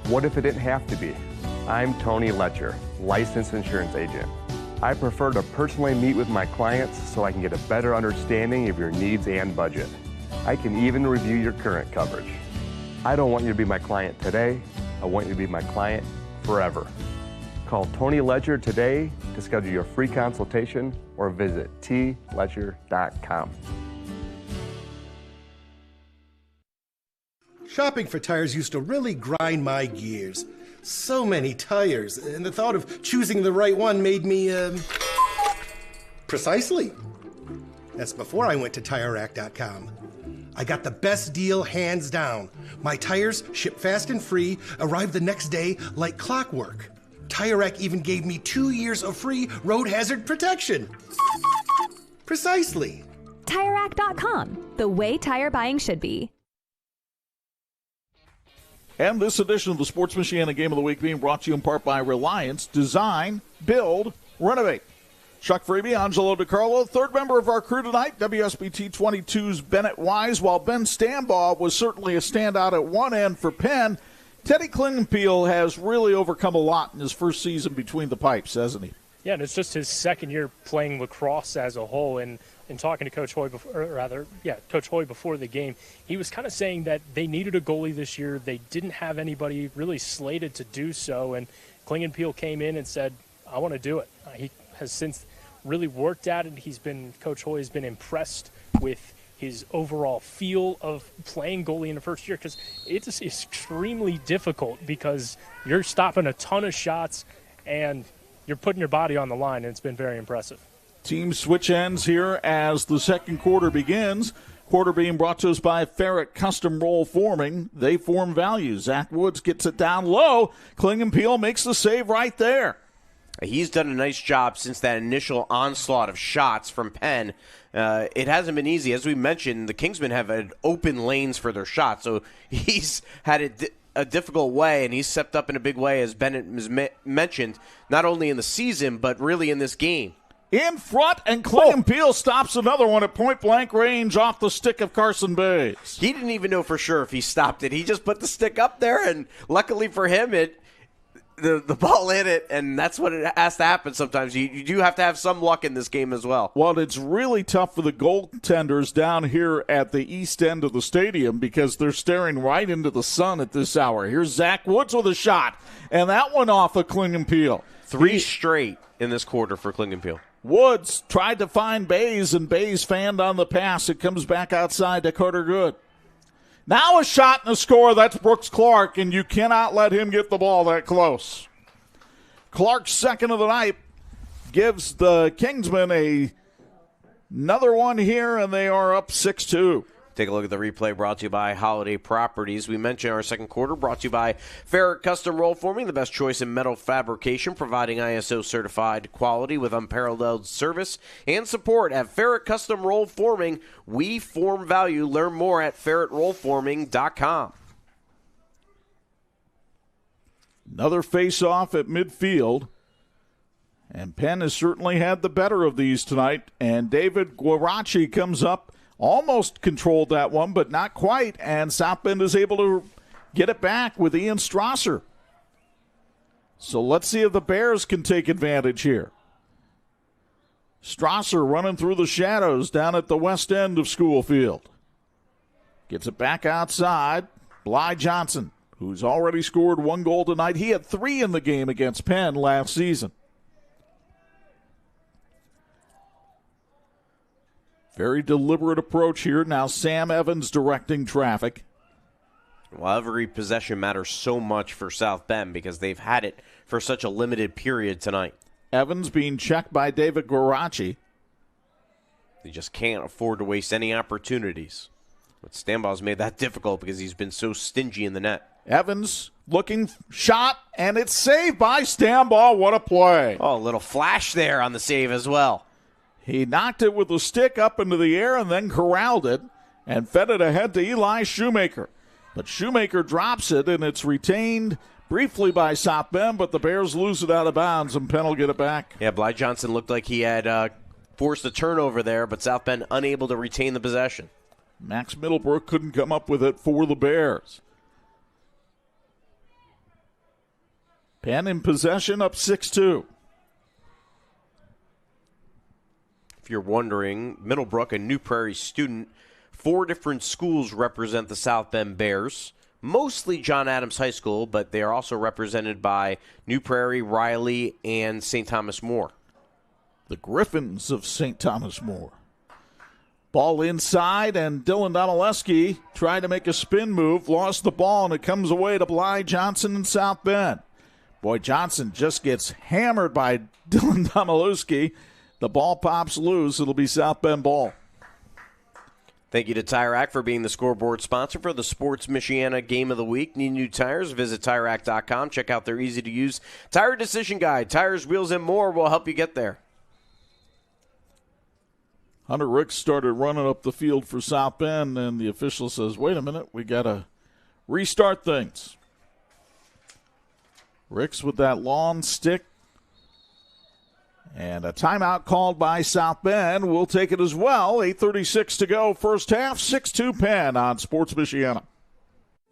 What if it didn't have to be? I'm Tony Letcher, licensed insurance agent. I prefer to personally meet with my clients so I can get a better understanding of your needs and budget. I can even review your current coverage. I don't want you to be my client today. I want you to be my client forever. Call Tony Letcher today to schedule your free consultation or visit tletcher.com. Shopping for tires used to really grind my gears. So many tires, and the thought of choosing the right one made me, precisely. That's before I went to TireRack.com. I got the best deal hands down. My tires ship fast and free, arrive the next day like clockwork. Tire Rack even gave me 2 years of free road hazard protection. Precisely. TireRack.com, the way tire buying should be. And this edition of the Sports Michiana Game of the Week being brought to you in part by Reliance. Design, build, renovate. Chuck Freeby, Angelo Carlo, third member of our crew tonight, WSBT-22's Bennett Wise. While Ben Stambaugh was certainly a standout at one end for Penn, Teddy Klingenpeel has really overcome a lot in his first season between the pipes, hasn't he? Yeah, and it's just his second year playing lacrosse as a whole. And talking to Coach Hoy Coach Hoy before the game, he was kind of saying that they needed a goalie this year. They didn't have anybody really slated to do so, and Klingenpeel came in and said, "I want to do it." He has since really worked at it. Coach Hoy has been impressed with his overall feel of playing goalie in the first year, because it's extremely difficult because you're stopping a ton of shots and you're putting your body on the line, and it's been very impressive. Team switch ends here as the second quarter begins. Quarter being brought to us by Ferret Custom Roll Forming. They form value. Zach Woods gets it down low. Klingenpeel makes the save right there. He's done a nice job since that initial onslaught of shots from Penn. It hasn't been easy. As we mentioned, the Kingsmen have had open lanes for their shots, so he's had a difficult way, and he's stepped up in a big way, as Bennett has mentioned, not only in the season, but really in this game. In front, and Klingenpeel stops another one at point-blank range off the stick of Carson Bays. He didn't even know for sure if he stopped it. He just put the stick up there, and luckily for him, the ball hit it, and that's what it has to happen sometimes. You do have to have some luck in this game as well. Well, it's really tough for the goaltenders down here at the east end of the stadium because they're staring right into the sun at this hour. Here's Zach Woods with a shot, and that one off of Klingenpeel. Three straight in this quarter for Klingenpeel. Woods tried to find Bays, and Bays fanned on the pass. It comes back outside to Carter Good. Now a shot and a score. That's Brooks Clark, and you cannot let him get the ball that close. Clark's second of the night gives the Kingsmen another one here, and they are up 6-2. Take a look at the replay brought to you by Holiday Properties. We mentioned our second quarter brought to you by Ferret Custom Roll Forming, the best choice in metal fabrication, providing ISO certified quality with unparalleled service and support at Ferret Custom Roll Forming. We form value. Learn more at ferretrollforming.com. Another face-off at midfield. And Penn has certainly had the better of these tonight. And David Guarachi comes up. Almost controlled that one, but not quite. And South Bend is able to get it back with Ian Strasser. So let's see if the Bears can take advantage here. Strasser running through the shadows down at the west end of Schoolfield. Gets it back outside. Bly Johnson, who's already scored one goal tonight. He had 3 in the game against Penn last season. Very deliberate approach here. Now Sam Evans directing traffic. Well, every possession matters so much for South Bend because they've had it for such a limited period tonight. Evans being checked by David Guarachi. They just can't afford to waste any opportunities. But Stambaugh's made that difficult because he's been so stingy in the net. Evans looking, shot, and it's saved by Stambaugh. What a play. Oh, a little flash there on the save as well. He knocked it with the stick up into the air and then corralled it and fed it ahead to Eli Shoemaker. But Shoemaker drops it, and it's retained briefly by South Bend, but the Bears lose it out of bounds, and Penn will get it back. Yeah, Bly Johnson looked like he had forced a turnover there, but South Bend unable to retain the possession. Max Middlebrook couldn't come up with it for the Bears. Penn in possession, up 6-2. If you're wondering, Middlebrook, a New Prairie student, 4 different schools represent the South Bend Bears. Mostly John Adams High School, but they are also represented by New Prairie, Riley, and St. Thomas More. The Griffins of St. Thomas More. Ball inside, and Dylan Donaleski tried to make a spin move, lost the ball, and it comes away to Bly Johnson in South Bend. Boy, Johnson just gets hammered by Dylan Donaleski. The ball pops loose. It'll be South Bend ball. Thank you to Tire Rack for being the scoreboard sponsor for the Sports Michiana Game of the Week. Need new tires? Visit TireRack.com. Check out their easy-to-use tire decision guide. Tires, wheels, and more will help you get there. Hunter Ricks started running up the field for South Bend, and the official says, wait a minute, we got to restart things. Ricks with that long stick. And a timeout called by South Bend. We'll take it as well. 8:36 to go, first half, 6-2 Penn on Sports Michiana.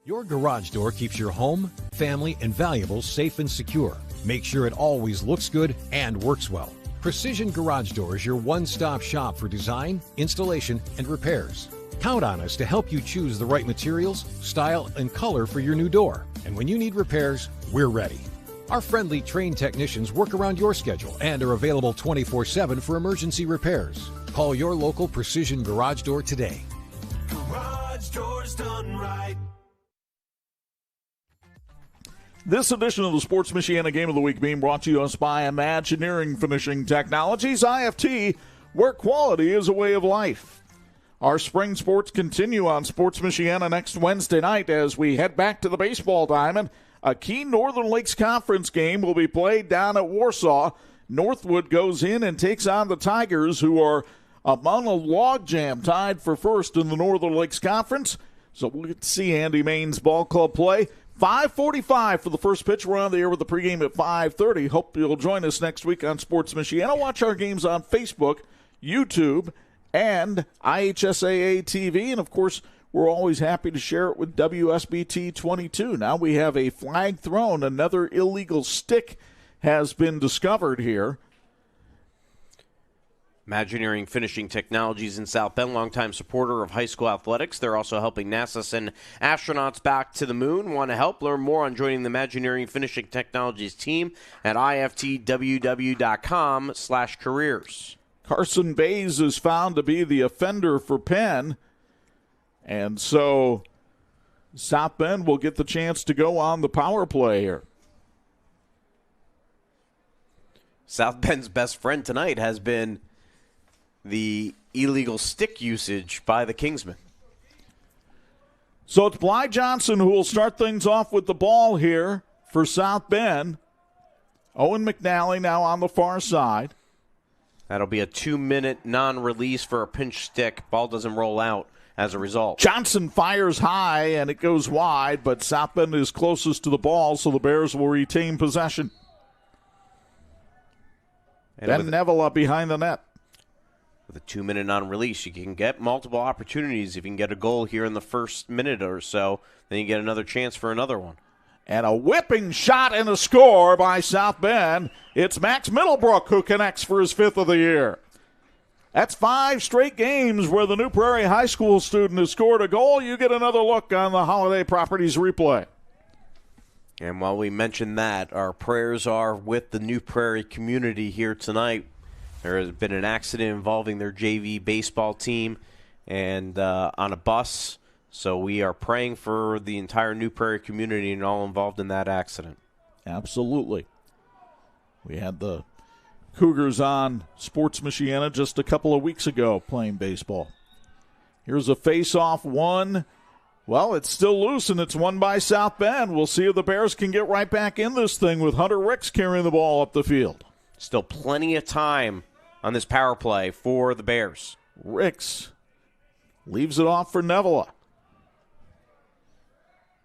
Your garage door keeps your home, family, and valuables safe and secure. Make sure it always looks good and works well. Precision Garage Door is your one-stop shop for design, installation, and repairs. Count on us to help you choose the right materials, style, and color for your new door. And when you need repairs, we're ready. Our friendly trained technicians work around your schedule and are available 24/7 for emergency repairs. Call your local Precision Garage Door today. Garage doors done right. This edition of the Sports Michiana Game of the Week being brought to us by Imagineering Finishing Technologies, IFT, where quality is a way of life. Our spring sports continue on Sports Michiana next Wednesday night as we head back to the baseball diamond. A key Northern Lakes Conference game will be played down at Warsaw. Northwood goes in and takes on the Tigers, who are among a logjam tied for first in the Northern Lakes Conference. So we'll get to see Andy Maine's ball club play. 5:45 for the first pitch. We're on the air with the pregame at 5:30. Hope you'll join us next week on Sports Michiana. Watch our games on Facebook, YouTube, and IHSAA TV. And, of course, we're always happy to share it with WSBT-22. Now we have a flag thrown. Another illegal stick has been discovered here. Imagineering Finishing Technologies in South Bend, longtime supporter of high school athletics. They're also helping NASA send astronauts back to the moon. Want to help? Learn more on joining the Imagineering Finishing Technologies team at iftww.com/careers. Carson Bays is found to be the offender for Penn. And so South Bend will get the chance to go on the power play here. South Bend's best friend tonight has been the illegal stick usage by the Kingsmen. So it's Bly Johnson who will start things off with the ball here for South Bend. Owen McNally now on the far side. That'll be a 2-minute non-release for a pinch stick. Ball doesn't roll out as a result. Johnson fires high, and it goes wide, but South Bend is closest to the ball, so the Bears will retain possession. Ben Neville up behind the net. With a 2-minute non-release, you can get multiple opportunities. If you can get a goal here in the first minute or so, then you get another chance for another one. And a whipping shot and a score by South Bend. It's Max Middlebrook who connects for his 5th of the year. That's 5 straight games where the New Prairie High School student has scored a goal. You get another look on the Holiday Properties replay. And while we mention that, our prayers are with the New Prairie community here tonight. There has been an accident involving their JV baseball team and on a bus. So we are praying for the entire New Prairie community and all involved in that accident. Absolutely. We had the Cougars on Sports Michiana just a couple of weeks ago playing baseball. Here's a face-off one. Well, it's still loose, and it's won by South Bend. We'll see if the Bears can get right back in this thing with Hunter Ricks carrying the ball up the field. Still plenty of time on this power play for the Bears. Ricks leaves it off for Nevela.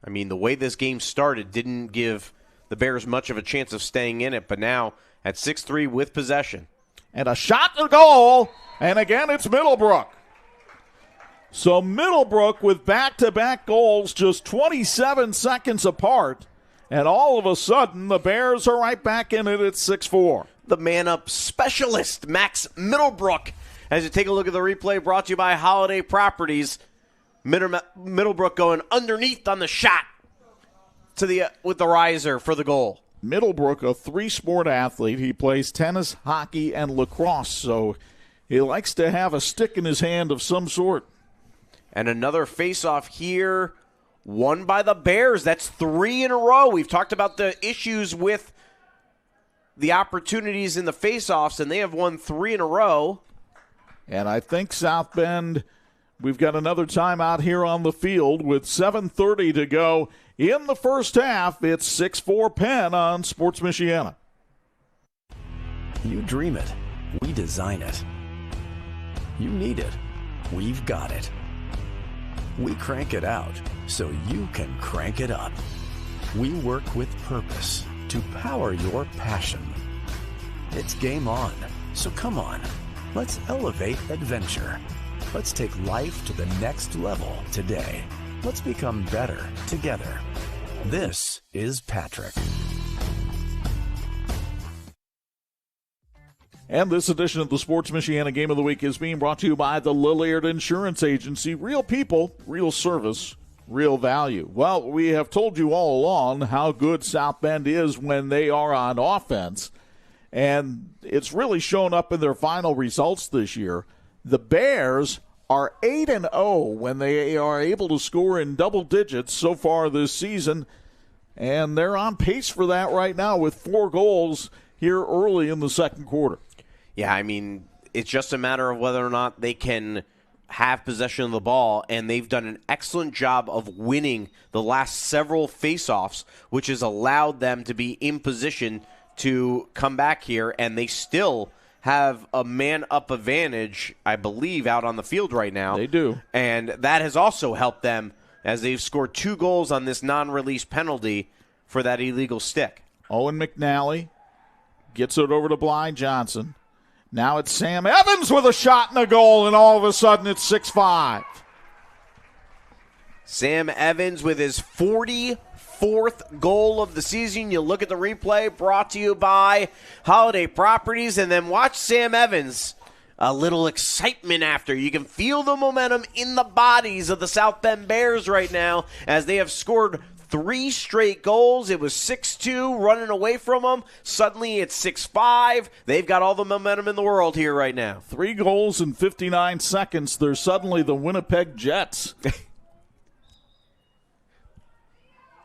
I mean, the way this game started didn't give the Bears much of a chance of staying in it, but now at 6-3 with possession. And a shot to goal, and again it's Middlebrook. So Middlebrook with back-to-back goals just 27 seconds apart, and all of a sudden the Bears are right back in it at 6-4. The man-up specialist, Max Middlebrook. As you take a look at the replay brought to you by Holiday Properties, Middlebrook going underneath on the shot to with the riser for the goal. Middlebrook, a three-sport athlete. He plays tennis, hockey, and lacrosse, so he likes to have a stick in his hand of some sort. And another face-off here, won by the Bears. That's 3 in a row. We've talked about the issues with the opportunities in the face-offs, and they have won 3 in a row. And I think South Bend, we've got another timeout here on the field with 7:30 to go in the first half. It's 6-4 Penn on Sports Michiana. You dream it. We design it. You need it. We've got it. We crank it out so you can crank it up. We work with purpose to power your passion. It's game on, so come on. Let's elevate adventure. Let's take life to the next level today. Let's become better together. This is Patrick. And this edition of the Sports Michiana Game of the Week is being brought to you by the Lilliard Insurance Agency. Real people, real service, real value. Well, we have told you all along how good South Bend is when they are on offense, and it's really shown up in their final results this year. The Bears are 8-0 when they are able to score in double digits so far this season, and they're on pace for that right now with 4 goals here early in the second quarter. Yeah, I mean, it's just a matter of whether or not they can have possession of the ball, and they've done an excellent job of winning the last several face-offs, which has allowed them to be in position to come back here, and they still have a man-up advantage, I believe, out on the field right now. They do. And that has also helped them as they've scored 2 goals on this non-release penalty for that illegal stick. Owen McNally gets it over to Bly Johnson. Now it's Sam Evans with a shot and a goal, and all of a sudden it's 6-5. Sam Evans with his 44th goal of the season. You look at the replay brought to you by Holiday Properties, and then watch Sam Evans. A little excitement after. You can feel the momentum in the bodies of the South Bend Bears right now as they have scored 3 straight goals. It was 6-2 running away from them. Suddenly it's 6-5. They've got all the momentum in the world here right now. 3 goals in 59 seconds. They're suddenly the Winnipeg Jets.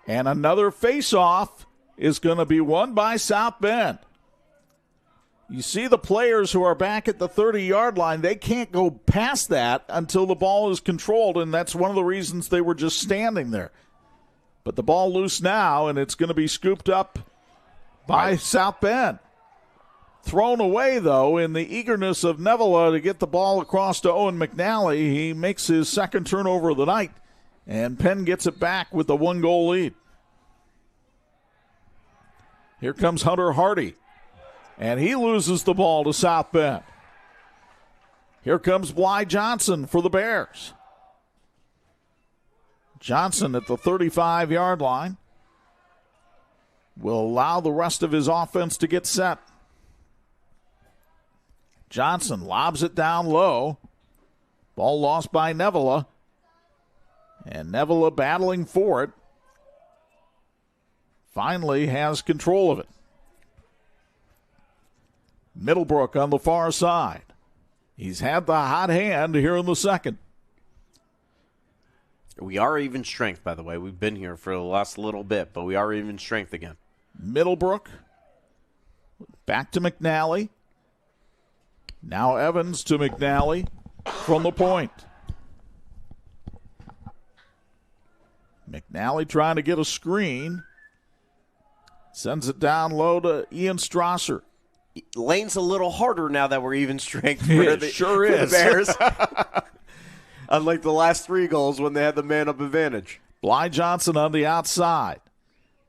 And another face-off is going to be won by South Bend. You see the players who are back at the 30-yard line, they can't go past that until the ball is controlled, and that's one of the reasons they were just standing there. But the ball loose now, and it's going to be scooped up by South Bend. Thrown away, though, in the eagerness of Nevela to get the ball across to Owen McNally. He makes his second turnover of the night, and Penn gets it back with a 1-goal lead. Here comes Hunter Hardy, and he loses the ball to South Bend. Here comes Bly Johnson for the Bears. Johnson at the 35-yard line will allow the rest of his offense to get set. Johnson lobs it down low. Ball lost by Nevela. And Nevela battling for it. Finally has control of it. Middlebrook on the far side. He's had the hot hand here in the second. We are even strength, by the way. We've been here for the last little bit, but we are even strength again. Middlebrook. Back to McNally. Now Evans to McNally from the point. McNally trying to get a screen. Sends it down low to Ian Strasser. lane's a little harder now that we're even strength for It the, sure for the is. Bears. Unlike the last 3 goals when they had the man-up advantage. Bly Johnson on the outside.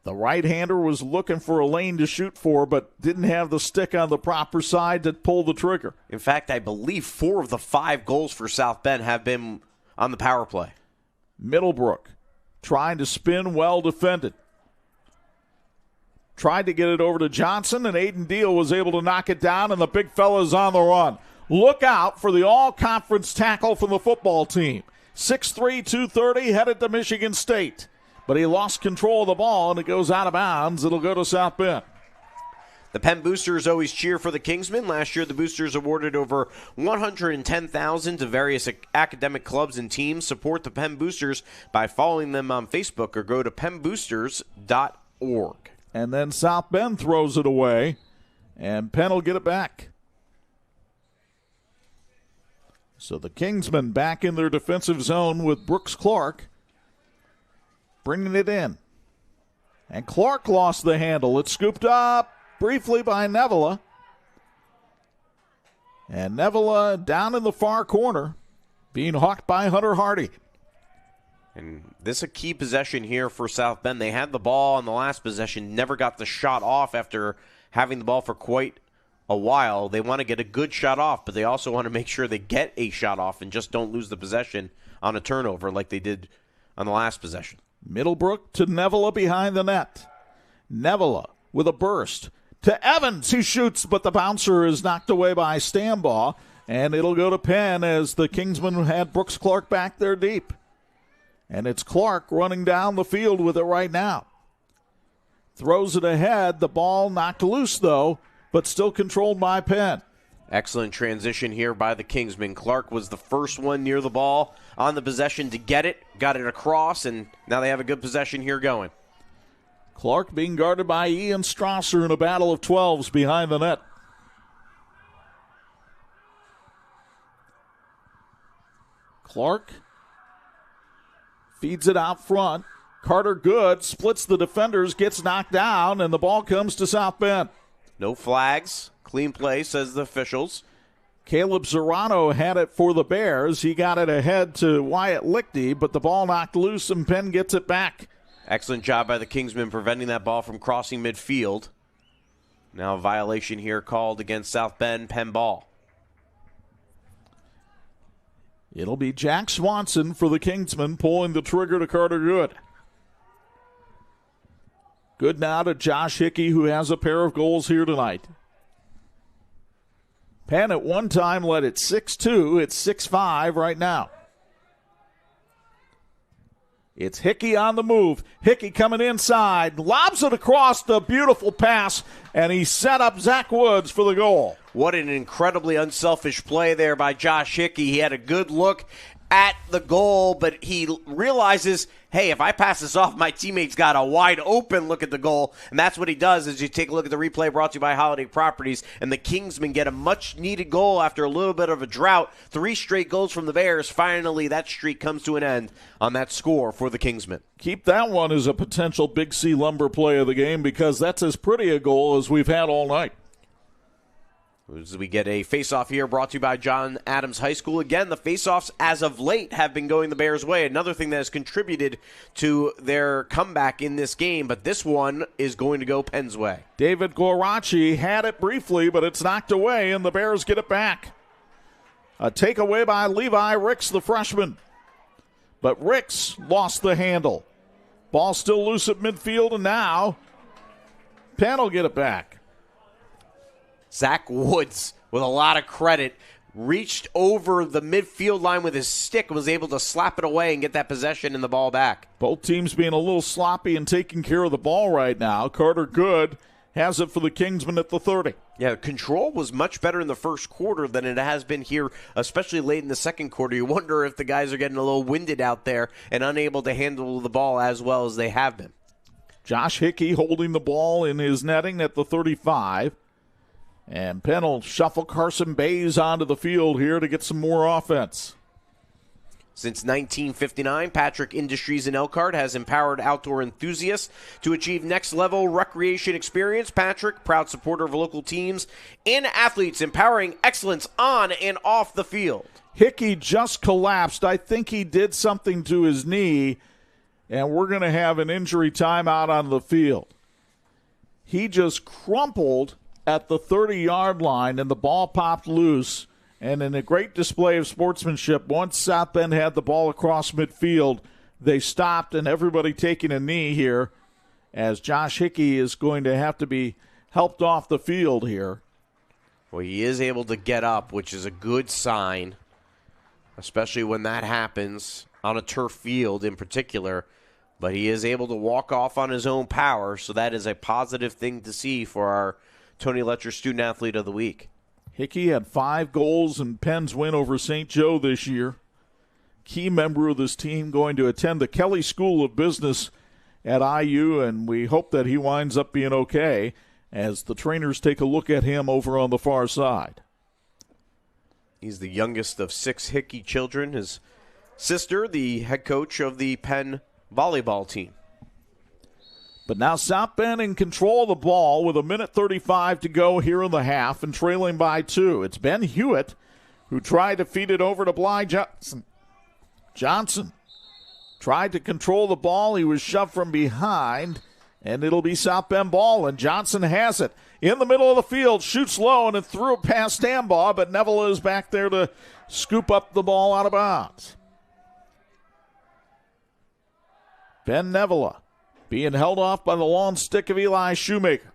The right-hander was looking for a lane to shoot for, but didn't have the stick on the proper side to pull the trigger. In fact, I believe 4 of the 5 goals for South Bend have been on the power play. Middlebrook trying to spin, well defended. Tried to get it over to Johnson, and Aiden Deal was able to knock it down, and the big fella's on the run. Look out for the all-conference tackle from the football team. 6'3", 230, headed to Michigan State. But he lost control of the ball, and it goes out of bounds. It'll go to South Bend. The Penn Boosters always cheer for the Kingsmen. Last year, the Boosters awarded over $110,000 to various academic clubs and teams. Support the Penn Boosters by following them on Facebook or go to pennboosters.org. And then South Bend throws it away, and Penn will get it back. So the Kingsmen back in their defensive zone with Brooks Clark bringing it in. And Clark lost the handle. It's scooped up briefly by Nevela. And Nevela down in the far corner, being hawked by Hunter Hardy. And this is a key possession here for South Bend. They had the ball on the last possession, never got the shot off after having the ball for quite a while. They want to get a good shot off, but they also want to make sure they get a shot off and just don't lose the possession on a turnover like they did on the last possession. Middlebrook to Nevela behind the net. Nevela with a burst to Evans. He shoots, but the bouncer is knocked away by Stambaugh, and it'll go to Penn as the Kingsmen had Brooks Clark back there deep. And it's Clark running down the field with it right now. Throws it ahead. The ball knocked loose, though, but still controlled by Penn. Excellent transition here by the Kingsmen. Clark was the first one near the ball on the possession to get it, got it across, and now they have a good possession here going. Clark being guarded by Ian Strasser in a battle of 12s behind the net. Clark feeds it out front. Carter Good splits the defenders, gets knocked down, and the ball comes to South Bend. No flags. Clean play, says the officials. Caleb Serrano had it for the Bears. He got it ahead to Wyatt Lichty, but the ball knocked loose, and Penn gets it back. Excellent job by the Kingsmen preventing that ball from crossing midfield. Now a violation here called against South Bend, Penn ball. It'll be Jack Swanson for the Kingsmen pulling the trigger to Carter Good. Good now to Josh Hickey, who has a pair of goals here tonight. Penn at one time led it 6-2. It's 6-5 right now. It's Hickey on the move. Hickey coming inside. Lobs it across, the beautiful pass, and he set up Zach Woods for the goal. What an incredibly unselfish play there by Josh Hickey. He had a good look at the goal, but he realizes, hey, if I pass this off, my teammate's got a wide open look at the goal. And that's what he does as you take a look at the replay brought to you by Holiday Properties. And the Kingsmen get a much-needed goal after a little bit of a drought. 3 straight goals from the Bears. Finally, that streak comes to an end on that score for the Kingsmen. Keep that one as a potential Big C Lumber play of the game because that's as pretty a goal as we've had all night. As we get a face-off here brought to you by John Adams High School. Again, the face-offs as of late have been going the Bears' way. Another thing that has contributed to their comeback in this game, but this one is going to go Penn's way. David Gorachi had it briefly, but it's knocked away, and the Bears get it back. A takeaway by Levi Ricks, the freshman. But Ricks lost the handle. Ball still loose at midfield, and now Penn will get it back. Zach Woods, with a lot of credit, reached over the midfield line with his stick and was able to slap it away and get that possession and the ball back. Both teams being a little sloppy and taking care of the ball right now. Carter Good has it for the Kingsmen at the 30. Yeah, control was much better in the first quarter than it has been here, especially late in the second quarter. You wonder if the guys are getting a little winded out there and unable to handle the ball as well as they have been. Josh Hickey holding the ball in his netting at the 35. And Penn will shuffle Carson Bays onto the field here to get some more offense. Since 1959, Patrick Industries in Elkhart has empowered outdoor enthusiasts to achieve next-level recreation experience. Patrick, proud supporter of local teams and athletes, empowering excellence on and off the field. Hickey just collapsed. I think he did something to his knee, and we're going to have an injury timeout on the field. He just crumpled at the 30-yard line, and the ball popped loose. And in a great display of sportsmanship, once South Bend had the ball across midfield, they stopped, and everybody taking a knee here as Josh Hickey is going to have to be helped off the field here. Well, he is able to get up, which is a good sign, especially when that happens on a turf field in particular. But he is able to walk off on his own power, so that is a positive thing to see for our Tony Letcher Student Athlete of the Week. Hickey had 5 goals in Penn's win over St. Joe this year. Key member of this team, going to attend the Kelly School of Business at IU, and we hope that he winds up being okay as the trainers take a look at him over on the far side. He's the youngest of 6 Hickey children. His sister, the head coach of the Penn volleyball team. But now South Bend in control of the ball with 1:35 to go here in the half and trailing by 2. It's Ben Hewitt who tried to feed it over to Bly Johnson. Johnson tried to control the ball. He was shoved from behind, and it'll be South Bend ball, and Johnson has it. In the middle of the field, shoots low, and it threw it past Stambaugh, but Neville is back there to scoop up the ball out of bounds. Ben Neville being held off by the long stick of Eli Shoemaker.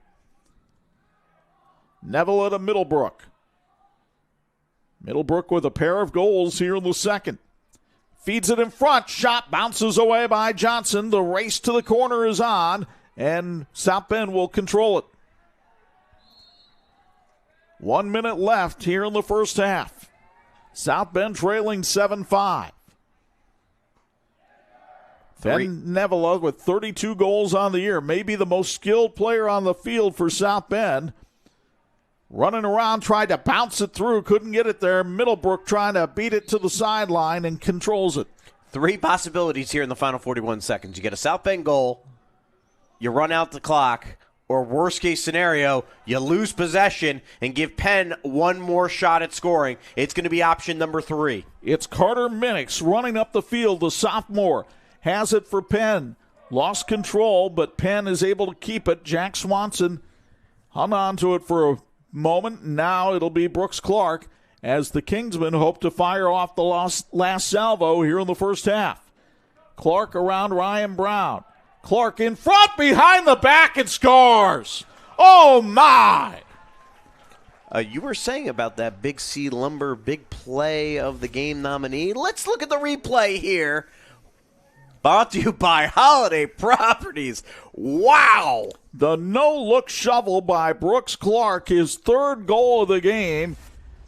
Neville to Middlebrook. Middlebrook with a pair of goals here in the second. Feeds it in front. Shot bounces away by Johnson. The race to the corner is on, and South Bend will control it. 1 minute left here in the first half. South Bend trailing 7-5. Ben Neville with 32 goals on the year, maybe the most skilled player on the field for South Bend. Running around, tried to bounce it through, couldn't get it there. Middlebrook trying to beat it to the sideline and controls it. 3 possibilities here in the final 41 seconds. You get a South Bend goal, you run out the clock, or worst case scenario, you lose possession and give Penn one more shot at scoring. It's going to be option number 3. It's Carter Minix running up the field, the sophomore. Has it for Penn. Lost control, but Penn is able to keep it. Jack Swanson hung on to it for a moment. Now it'll be Brooks Clark as the Kingsmen hope to fire off the last salvo here in the first half. Clark around Ryan Brown. Clark in front, behind the back, and scores. Oh, my. You were saying about that Big C Lumber big play of the game nominee. Let's look at the replay here. Brought to you by Holiday Properties. Wow! The no-look shovel by Brooks Clark, his 3rd goal of the game.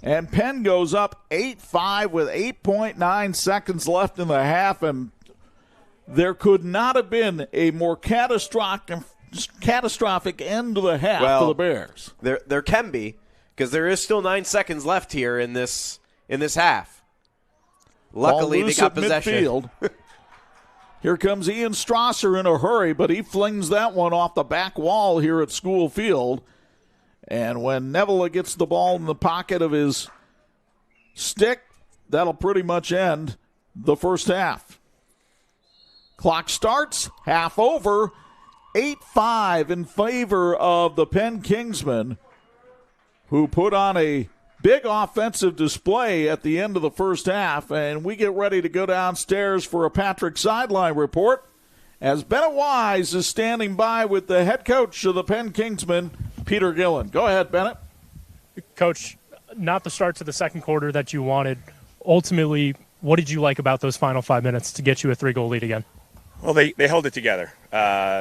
And Penn goes up 8-5 with 8.9 seconds left in the half. And there could not have been a more catastrophic end to the half for the Bears. There can be, because there is still 9 seconds left here in this half. Luckily, they got possession. Here comes Ian Strasser in a hurry, but he flings that one off the back wall here at School Field. And when Neville gets the ball in the pocket of his stick, that'll pretty much end the first half. Clock starts, half over, 8-5 in favor of the Penn Kingsmen, who put on a big offensive display at the end of the first half, and we get ready to go downstairs for a Patrick sideline report as Bennett Wise is standing by with the head coach of the Penn Kingsmen, Peter Gillen. Go ahead, Bennett. Coach, not the start to the second quarter that you wanted. Ultimately, what did you like about those final 5 minutes to get you a 3-goal lead again? Well, they held it together.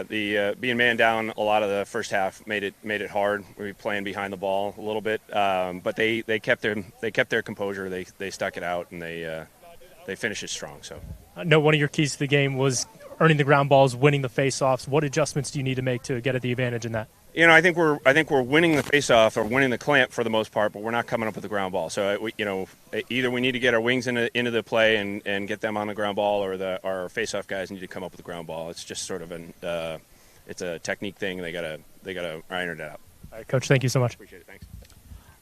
Being man down a lot of the first half made it hard. We were playing behind the ball a little bit, but they kept their composure. They stuck it out, and they finished it strong. So I know one of your keys to the game was earning the ground balls, winning the face-offs. What adjustments do you need to make to get at the advantage in that? I think we're winning the faceoff or winning the clamp for the most part, but we're not coming up with the ground ball. So either we need to get our wings into the play and get them on the ground ball, or our faceoff guys need to come up with the ground ball. It's just sort of it's a technique thing. They gotta iron it out. All right, Coach, thank you so much. Appreciate it. Thanks.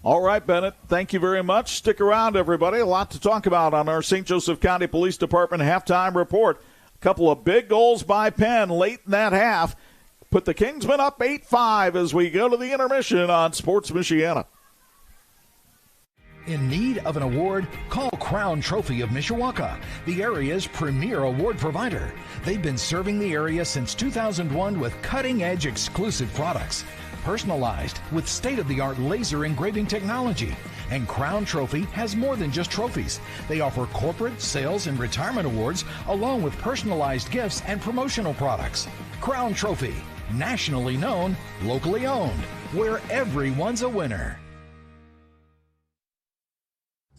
All right, Bennett, thank you very much. Stick around, everybody. A lot to talk about on our St. Joseph County Police Department halftime report. A couple of big goals by Penn late in that half. Put the Kingsmen up 8-5 as we go to the intermission on Sports Michiana. In need of an award? Call Crown Trophy of Mishawaka, the area's premier award provider. They've been serving the area since 2001 with cutting-edge exclusive products, personalized with state-of-the-art laser engraving technology. And Crown Trophy has more than just trophies. They offer corporate, sales, and retirement awards, along with personalized gifts and promotional products. Crown Trophy, nationally known, locally owned, where everyone's a winner.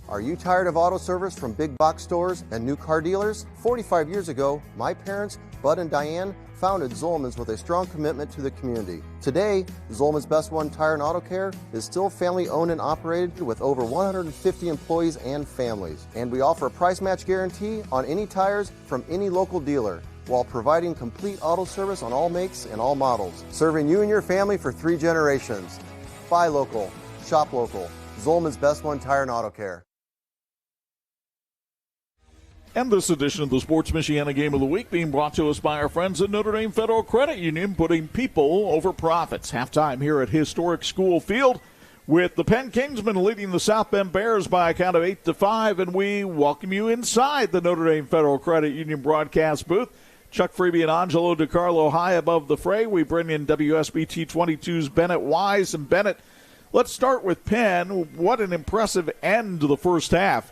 Are you tired of auto service from big box stores and new car dealers? 45 years ago, my parents, Bud and Diane, founded Zolman's with a strong commitment to the community. Today, Zolman's Best One Tire and Auto Care is still family owned and operated with over 150 employees and families. And we offer a price match guarantee on any tires from any local dealer, while providing complete auto service on all makes and all models, serving you and your family for 3 generations. Buy local, shop local. Zolman's Best One Tire and Auto Care. And this edition of the Sports Michiana Game of the Week being brought to us by our friends at Notre Dame Federal Credit Union, putting people over profits. Halftime here at Historic School Field with the Penn Kingsmen leading the South Bend Bears by a count of 8-5, and we welcome you inside the Notre Dame Federal Credit Union broadcast booth. Chuck Freeby and Angelo Carlo high above the fray. We bring in WSBT-22's Bennett Wise. And Bennett, let's start with Penn. What an impressive end to the first half.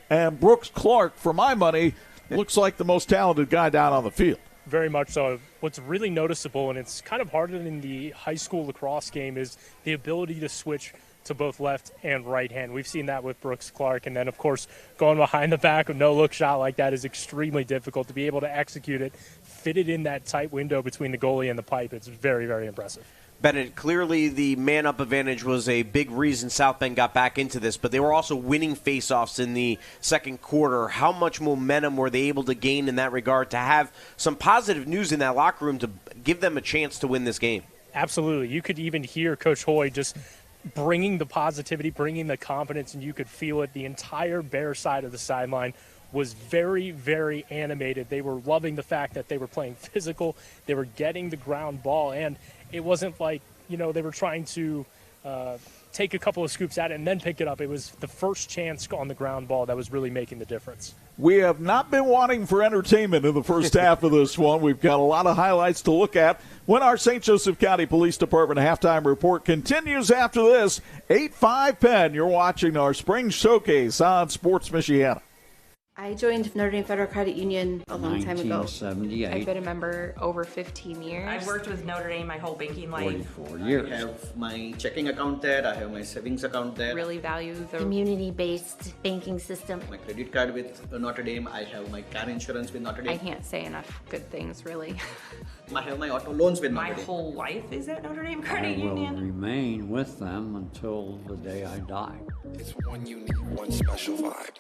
And Brooks Clark, for my money, looks like the most talented guy down on the field. Very much so. What's really noticeable, and it's kind of harder than the high school lacrosse game, is the ability to switch to both left and right hand. We've seen that with Brooks Clark, and then, of course, going behind the back, a no-look shot like that is extremely difficult. To be able to execute it, fit it in that tight window between the goalie and the pipe, it's very, very impressive. Bennett, clearly the man-up advantage was a big reason South Bend got back into this, but they were also winning faceoffs in the second quarter. How much momentum were they able to gain in that regard to have some positive news in that locker room to give them a chance to win this game? Absolutely. You could even hear Coach Hoy just bringing the positivity, bringing the confidence, and you could feel it. The entire Bear side of the sideline was very, very animated. They were loving the fact that they were playing physical. They were getting the ground ball, and it wasn't like, they were trying to take a couple of scoops at it and then pick it up. It was the first chance on the ground ball that was really making the difference. We have not been wanting for entertainment in the first half of this one. We've got a lot of highlights to look at when our St. Joseph County Police Department halftime report continues after this. 8-5 Penn. You're watching our spring showcase on Sports Michiana. I joined Notre Dame Federal Credit Union a long time ago. 1978. I've been a member over 15 years. I've worked with Notre Dame my whole banking life. 44 years. I have my checking account there. I have my savings account there. Really value the community-based banking system. My credit card with Notre Dame. I have my car insurance with Notre Dame. I can't say enough good things, really. I have my auto loans with Notre Dame. My whole life is at Notre Dame I Credit will Union. remain with them until the day I die. It's one unique, one special vibe.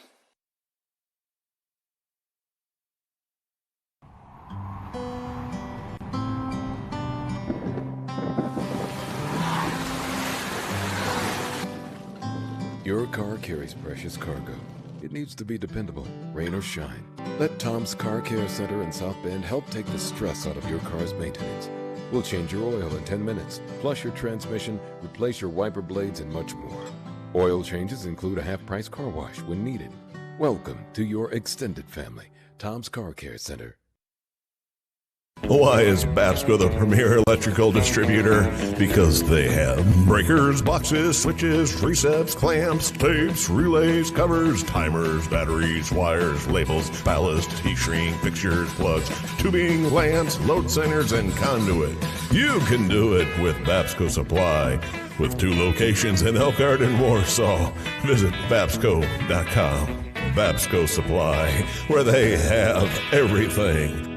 Your car carries precious cargo. It needs to be dependable, rain or shine. Let Tom's Car Care Center in South Bend help take the stress out of your car's maintenance. We'll change your oil in 10 minutes, flush your transmission, replace your wiper blades, and much more. Oil changes include a half-price car wash when needed. Welcome to your extended family, Tom's Car Care Center. Why is Babsco the premier electrical distributor? Because they have breakers, boxes, switches, receps, clamps, tapes, relays, covers, timers, batteries, wires, labels, ballast, T-string, fixtures, plugs, tubing, lamps, load centers, and conduit. You can do it with Babsco Supply. With 2 locations in Elkhart and Warsaw. Visit Babsco.com. Babsco Supply, where they have everything.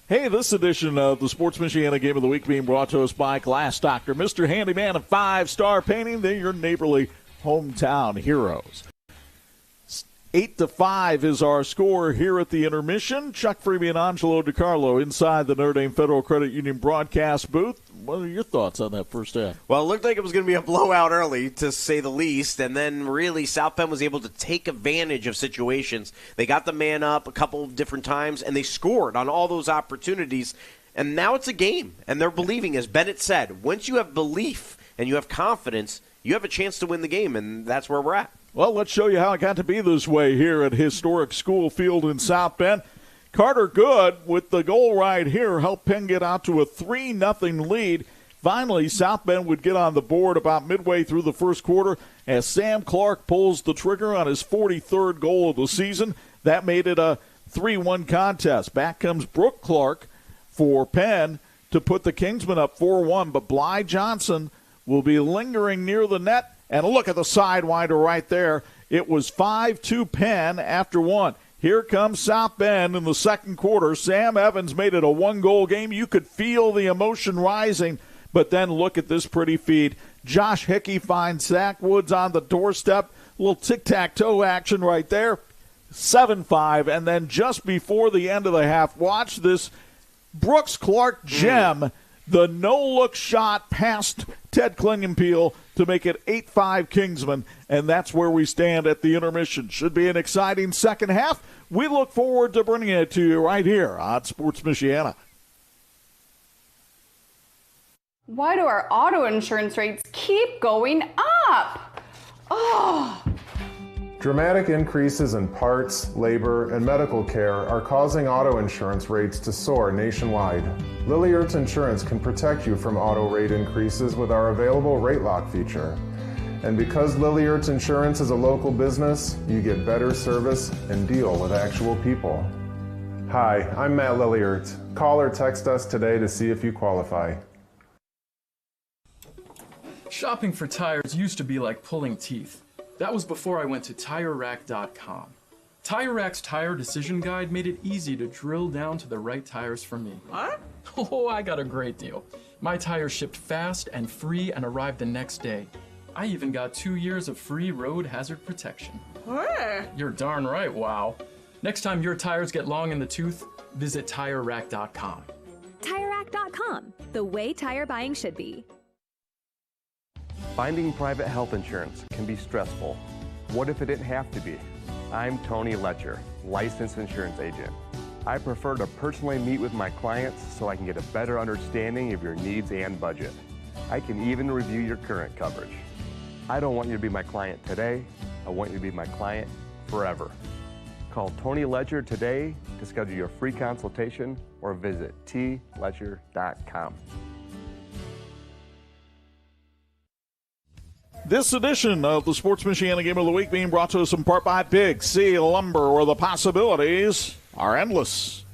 Hey, this edition of the Sports Michiana Game of the Week being brought to us by Glass Doctor, Mr. Handyman of 5-Star Painting. They're your neighborly hometown heroes. 8-5 is our score here at the intermission. Chuck Freeby and Angelo Carlo inside the Notre Dame Federal Credit Union broadcast booth. What are your thoughts on that first half? Well, it looked like it was going to be a blowout early, to say the least, and then really South Penn was able to take advantage of situations. They got the man up a couple of different times, and they scored on all those opportunities, and now it's a game, and they're believing, as Bennett said. Once you have belief and you have confidence, you have a chance to win the game, and that's where we're at. Well, let's show you how it got to be this way here at historic School Field in South Bend. Carter Good with the goal right here helped Penn get out to a 3-0 lead. Finally, South Bend would get on the board about midway through the first quarter as Sam Clark pulls the trigger on his 43rd goal of the season. That made it a 3-1 contest. Back comes Brooke Clark for Penn to put the Kingsmen up 4-1, but Bly Johnson will be lingering near the net. And look at the sidewinder right there. It was 5-2 Penn after one. Here comes South Bend in the second quarter. Sam Evans made it a one-goal game. You could feel the emotion rising, but then look at this pretty feed. Josh Hickey finds Zach Woods on the doorstep. A little tic-tac-toe action right there. 7-5, and then just before the end of the half, watch this Brooks Clark gem. The no-look shot past Ted Klingenpeel to make it 8-5 Kingsmen, and that's where we stand at the intermission. Should be an exciting second half. We look forward to bringing it to you right here on Sports Michiana. Why do our auto insurance rates keep going up? Oh! Dramatic increases in parts, labor, and medical care are causing auto insurance rates to soar nationwide. Lilliard's Insurance can protect you from auto rate increases with our available rate lock feature. And because Lilliard's Insurance is a local business, you get better service and deal with actual people. Hi, I'm Matt Lilliard. Call or text us today to see if you qualify. Shopping for tires used to be like pulling teeth. That was before I went to TireRack.com. TireRack's Tire Decision Guide made it easy to drill down to the right tires for me. What? Oh, I got a great deal. My tires shipped fast and free and arrived the next day. I even got 2 years of free road hazard protection. Where? You're darn right, wow. Next time your tires get long in the tooth, visit TireRack.com. TireRack.com, the way tire buying should be. Finding private health insurance can be stressful. What if it didn't have to be? I'm Tony Letcher, licensed insurance agent. I prefer to personally meet with my clients so I can get a better understanding of your needs and budget. I can even review your current coverage. I don't want you to be my client today. I want you to be my client forever. Call Tony Letcher today to schedule your free consultation or visit tletcher.com. This edition of the Sports Michiana Game of the Week being brought to us in part by Big C Lumber, where the possibilities are endless.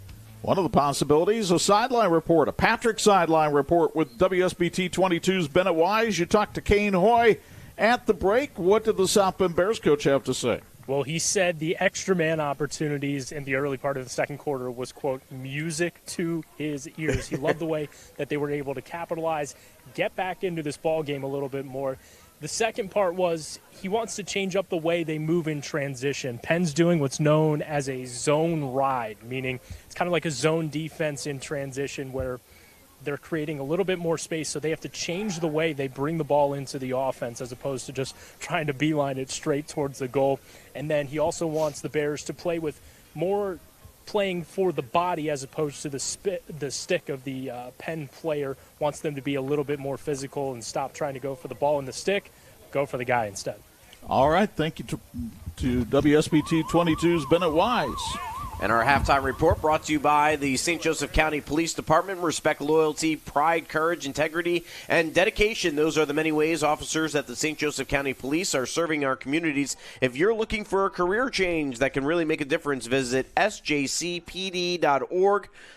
One of the possibilities, a sideline report, a Patrick sideline report with WSBT-22's Bennett Wise. You talked to Kane Hoy at the break. What did the South Bend Bears coach have to say? Well, he said the extra man opportunities in the early part of the second quarter was, quote, music to his ears. He loved the way that they were able to capitalize, get back into this ball game a little bit more. The second part was he wants to change up the way they move in transition. Penn's doing what's known as a zone ride, meaning it's kind of like a zone defense in transition where they're creating a little bit more space, so they have to change the way they bring the ball into the offense as opposed to just trying to beeline it straight towards the goal. And then he also wants the Bears to play with more playing for the body as opposed to the stick of the Penn player. Wants them to be a little bit more physical and stop trying to go for the ball and the stick, go for the guy instead. All right, thank you to WSBT-22's Bennett Wise. And our halftime report brought to you by the St. Joseph County Police Department. Respect, loyalty, pride, courage, integrity, and dedication. Those are the many ways officers at the St. Joseph County Police are serving our communities. If you're looking for a career change that can really make a difference, visit sjcpd.org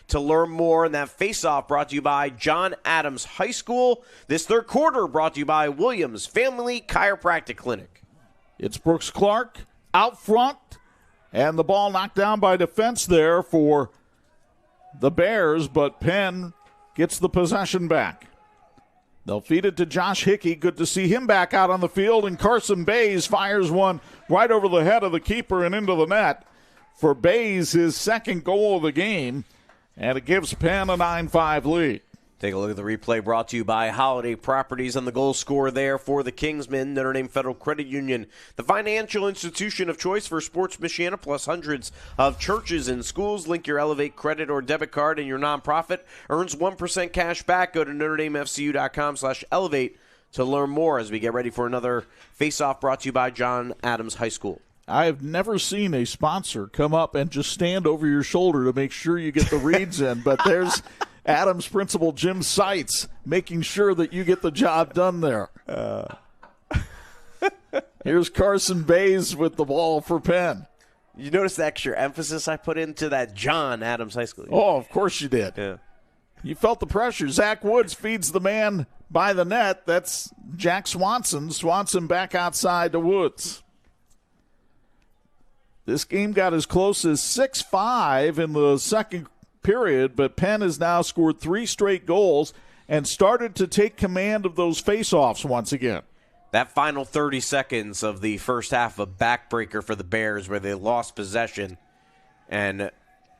to learn more. And that face-off brought to you by John Adams High School. This third quarter brought to you by Williams Family Chiropractic Clinic. It's Brooks Clark out front. And the ball knocked down by defense there for the Bears, but Penn gets the possession back. They'll feed it to Josh Hickey. Good to see him back out on the field. And Carson Bays fires one right over the head of the keeper and into the net for Bays, his second goal of the game. And it gives Penn a 9-5 lead. Take a look at the replay brought to you by Holiday Properties on the goal scorer there for the Kingsmen, Notre Dame Federal Credit Union, the financial institution of choice for sports Michiana, plus hundreds of churches and schools. Link your Elevate credit or debit card and your nonprofit earns 1% cash back. Go to NotreDameFCU.com/elevate to learn more as we get ready for another face-off brought to you by John Adams High School. I have never seen a sponsor come up and just stand over your shoulder to make sure you get the reads in, but there's Adams principal Jim Seitz making sure that you get the job done there. Here's Carson Bays with the ball for Penn. You notice the extra emphasis I put into that John Adams High School? Oh, of course you did. Yeah. You felt the pressure. Zach Woods feeds the man by the net. That's Jack Swanson. Swanson back outside to Woods. This game got as close as 6-5 in the second period, but Penn has now scored 3 straight goals and started to take command of those faceoffs once again. That final 30 seconds of the first half, a backbreaker for the Bears where they lost possession, and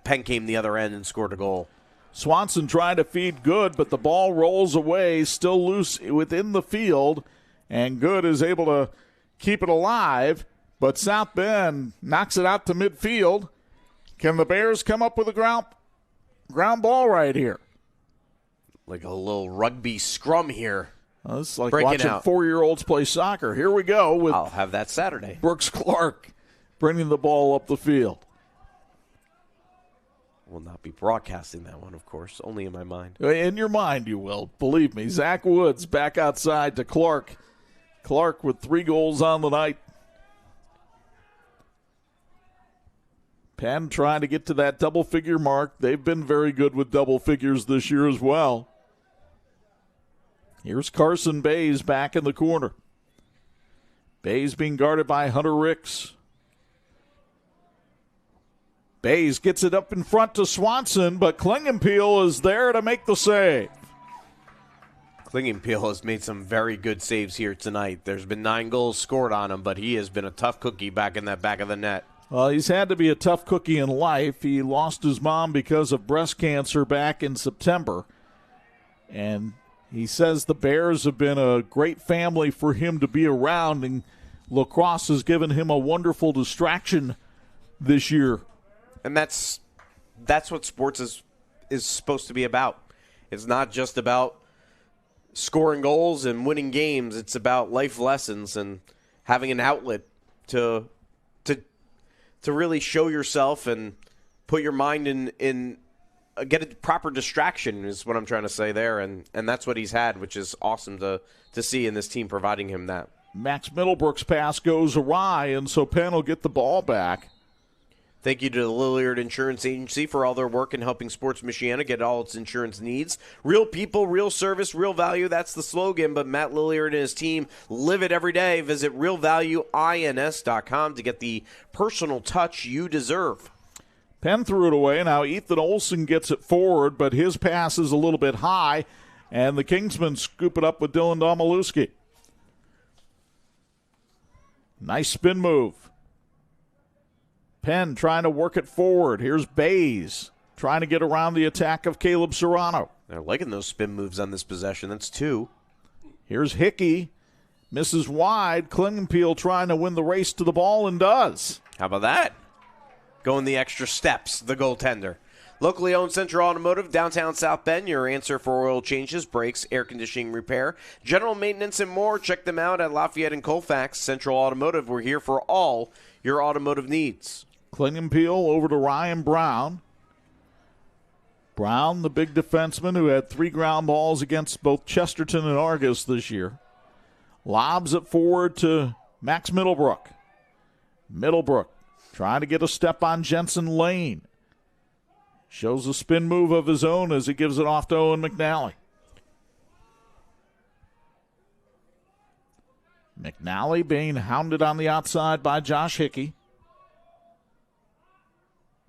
Penn came the other end and scored a goal. Swanson trying to feed Good, but the ball rolls away, still loose within the field, and Good is able to keep it alive. But South Bend knocks it out to midfield. Can the Bears come up with a ground ball right here? Like a little rugby scrum here. Well, it's like Breaking watching out. 4-year-olds play soccer. Here we go with I'll have that Saturday. Brooks Clark bringing the ball up the field. Will not be broadcasting that one, of course, only in my mind. In your mind, you will. Believe me. Zach Woods back outside to Clark. Clark with 3 goals on the night. Penn trying to get to that double-figure mark. They've been very good with double figures this year as well. Here's Carson Bays back in the corner. Bays being guarded by Hunter Ricks. Bays gets it up in front to Swanson, but Klingenpeel is there to make the save. Klingenpeel has made some very good saves here tonight. There's been 9 goals scored on him, but he has been a tough cookie back in that back of the net. Well, he's had to be a tough cookie in life. He lost his mom because of breast cancer back in September. And he says the Bears have been a great family for him to be around, and Lacrosse has given him a wonderful distraction this year. And that's what sports is supposed to be about. It's not just about scoring goals and winning games. It's about life lessons and having an outlet to really show yourself and put your mind in get a proper distraction is what I'm trying to say there, and that's what he's had, which is awesome to see in this team providing him that. Max Middlebrook's pass goes awry, and so Penn will get the ball back. Thank you to the Lilliard Insurance Agency for all their work in helping Sports Michiana get all its insurance needs. Real people, real service, real value. That's the slogan, but Matt Lilliard and his team live it every day. Visit realvalueins.com to get the personal touch you deserve. Penn threw it away. Now Ethan Olson gets it forward, but his pass is a little bit high, and the Kingsmen scoop it up with Dylan Domalewski. Nice spin move. Penn trying to work it forward. Here's Bays trying to get around the attack of Caleb Serrano. They're liking those spin moves on this possession. That's 2. Here's Hickey. Misses wide. Klingenpeel trying to win the race to the ball and does. How about that? Going the extra steps, the goaltender. Locally owned Central Automotive, downtown South Bend, your answer for oil changes, brakes, air conditioning repair, general maintenance, and more. Check them out at Lafayette and Colfax. Central Automotive, we're here for all your automotive needs. Klingenpeel over to Ryan Brown. Brown, the big defenseman who had 3 ground balls against both Chesterton and Argus this year. Lobs it forward to Max Middlebrook. Middlebrook trying to get a step on Jensen Lane. Shows a spin move of his own as he gives it off to Owen McNally. McNally being hounded on the outside by Josh Hickey.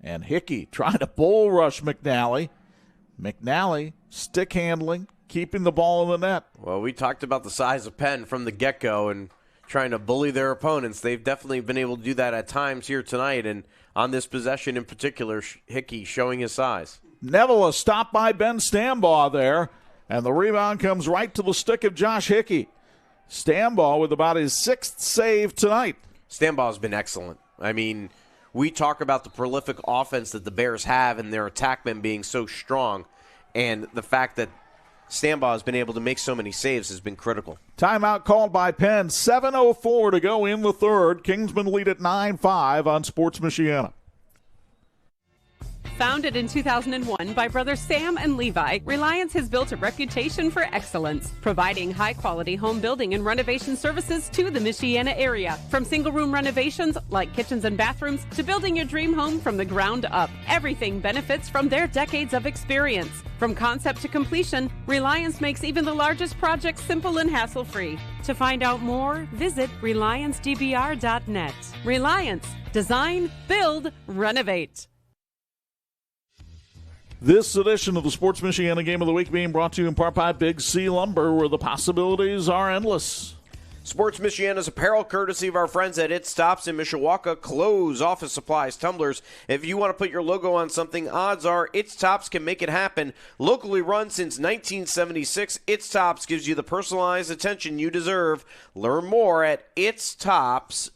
And Hickey trying to bull rush McNally. McNally stick handling, keeping the ball in the net. Well, we talked about the size of Penn from the get-go and trying to bully their opponents. They've definitely been able to do that at times here tonight, and on this possession in particular, Hickey showing his size. Neville stopped by Ben Stambaugh there, and the rebound comes right to the stick of Josh Hickey. Stambaugh with about his 6th save tonight. Stambaugh's been excellent. I mean, we talk about the prolific offense that the Bears have and their attackmen being so strong, and the fact that Stambaugh has been able to make so many saves has been critical. Timeout called by Penn. 7:04 to go in the third. Kingsmen lead at 9-5 on Sports Michiana. Founded in 2001 by brothers Sam and Levi, Reliance has built a reputation for excellence, providing high-quality home building and renovation services to the Michiana area. From single-room renovations like kitchens and bathrooms to building your dream home from the ground up, everything benefits from their decades of experience. From concept to completion, Reliance makes even the largest projects simple and hassle-free. To find out more, visit RelianceDBR.net. Reliance. Design, build, renovate. This edition of the Sports Michiana Game of the Week being brought to you in part by Big C Lumber, where the possibilities are endless. Sports Michiana's apparel, courtesy of our friends at It Stops in Mishawaka. Clothes, office supplies, tumblers. If you want to put your logo on something, odds are It Stops can make it happen. Locally run since 1976, It Stops gives you the personalized attention you deserve. Learn more at itstops.net.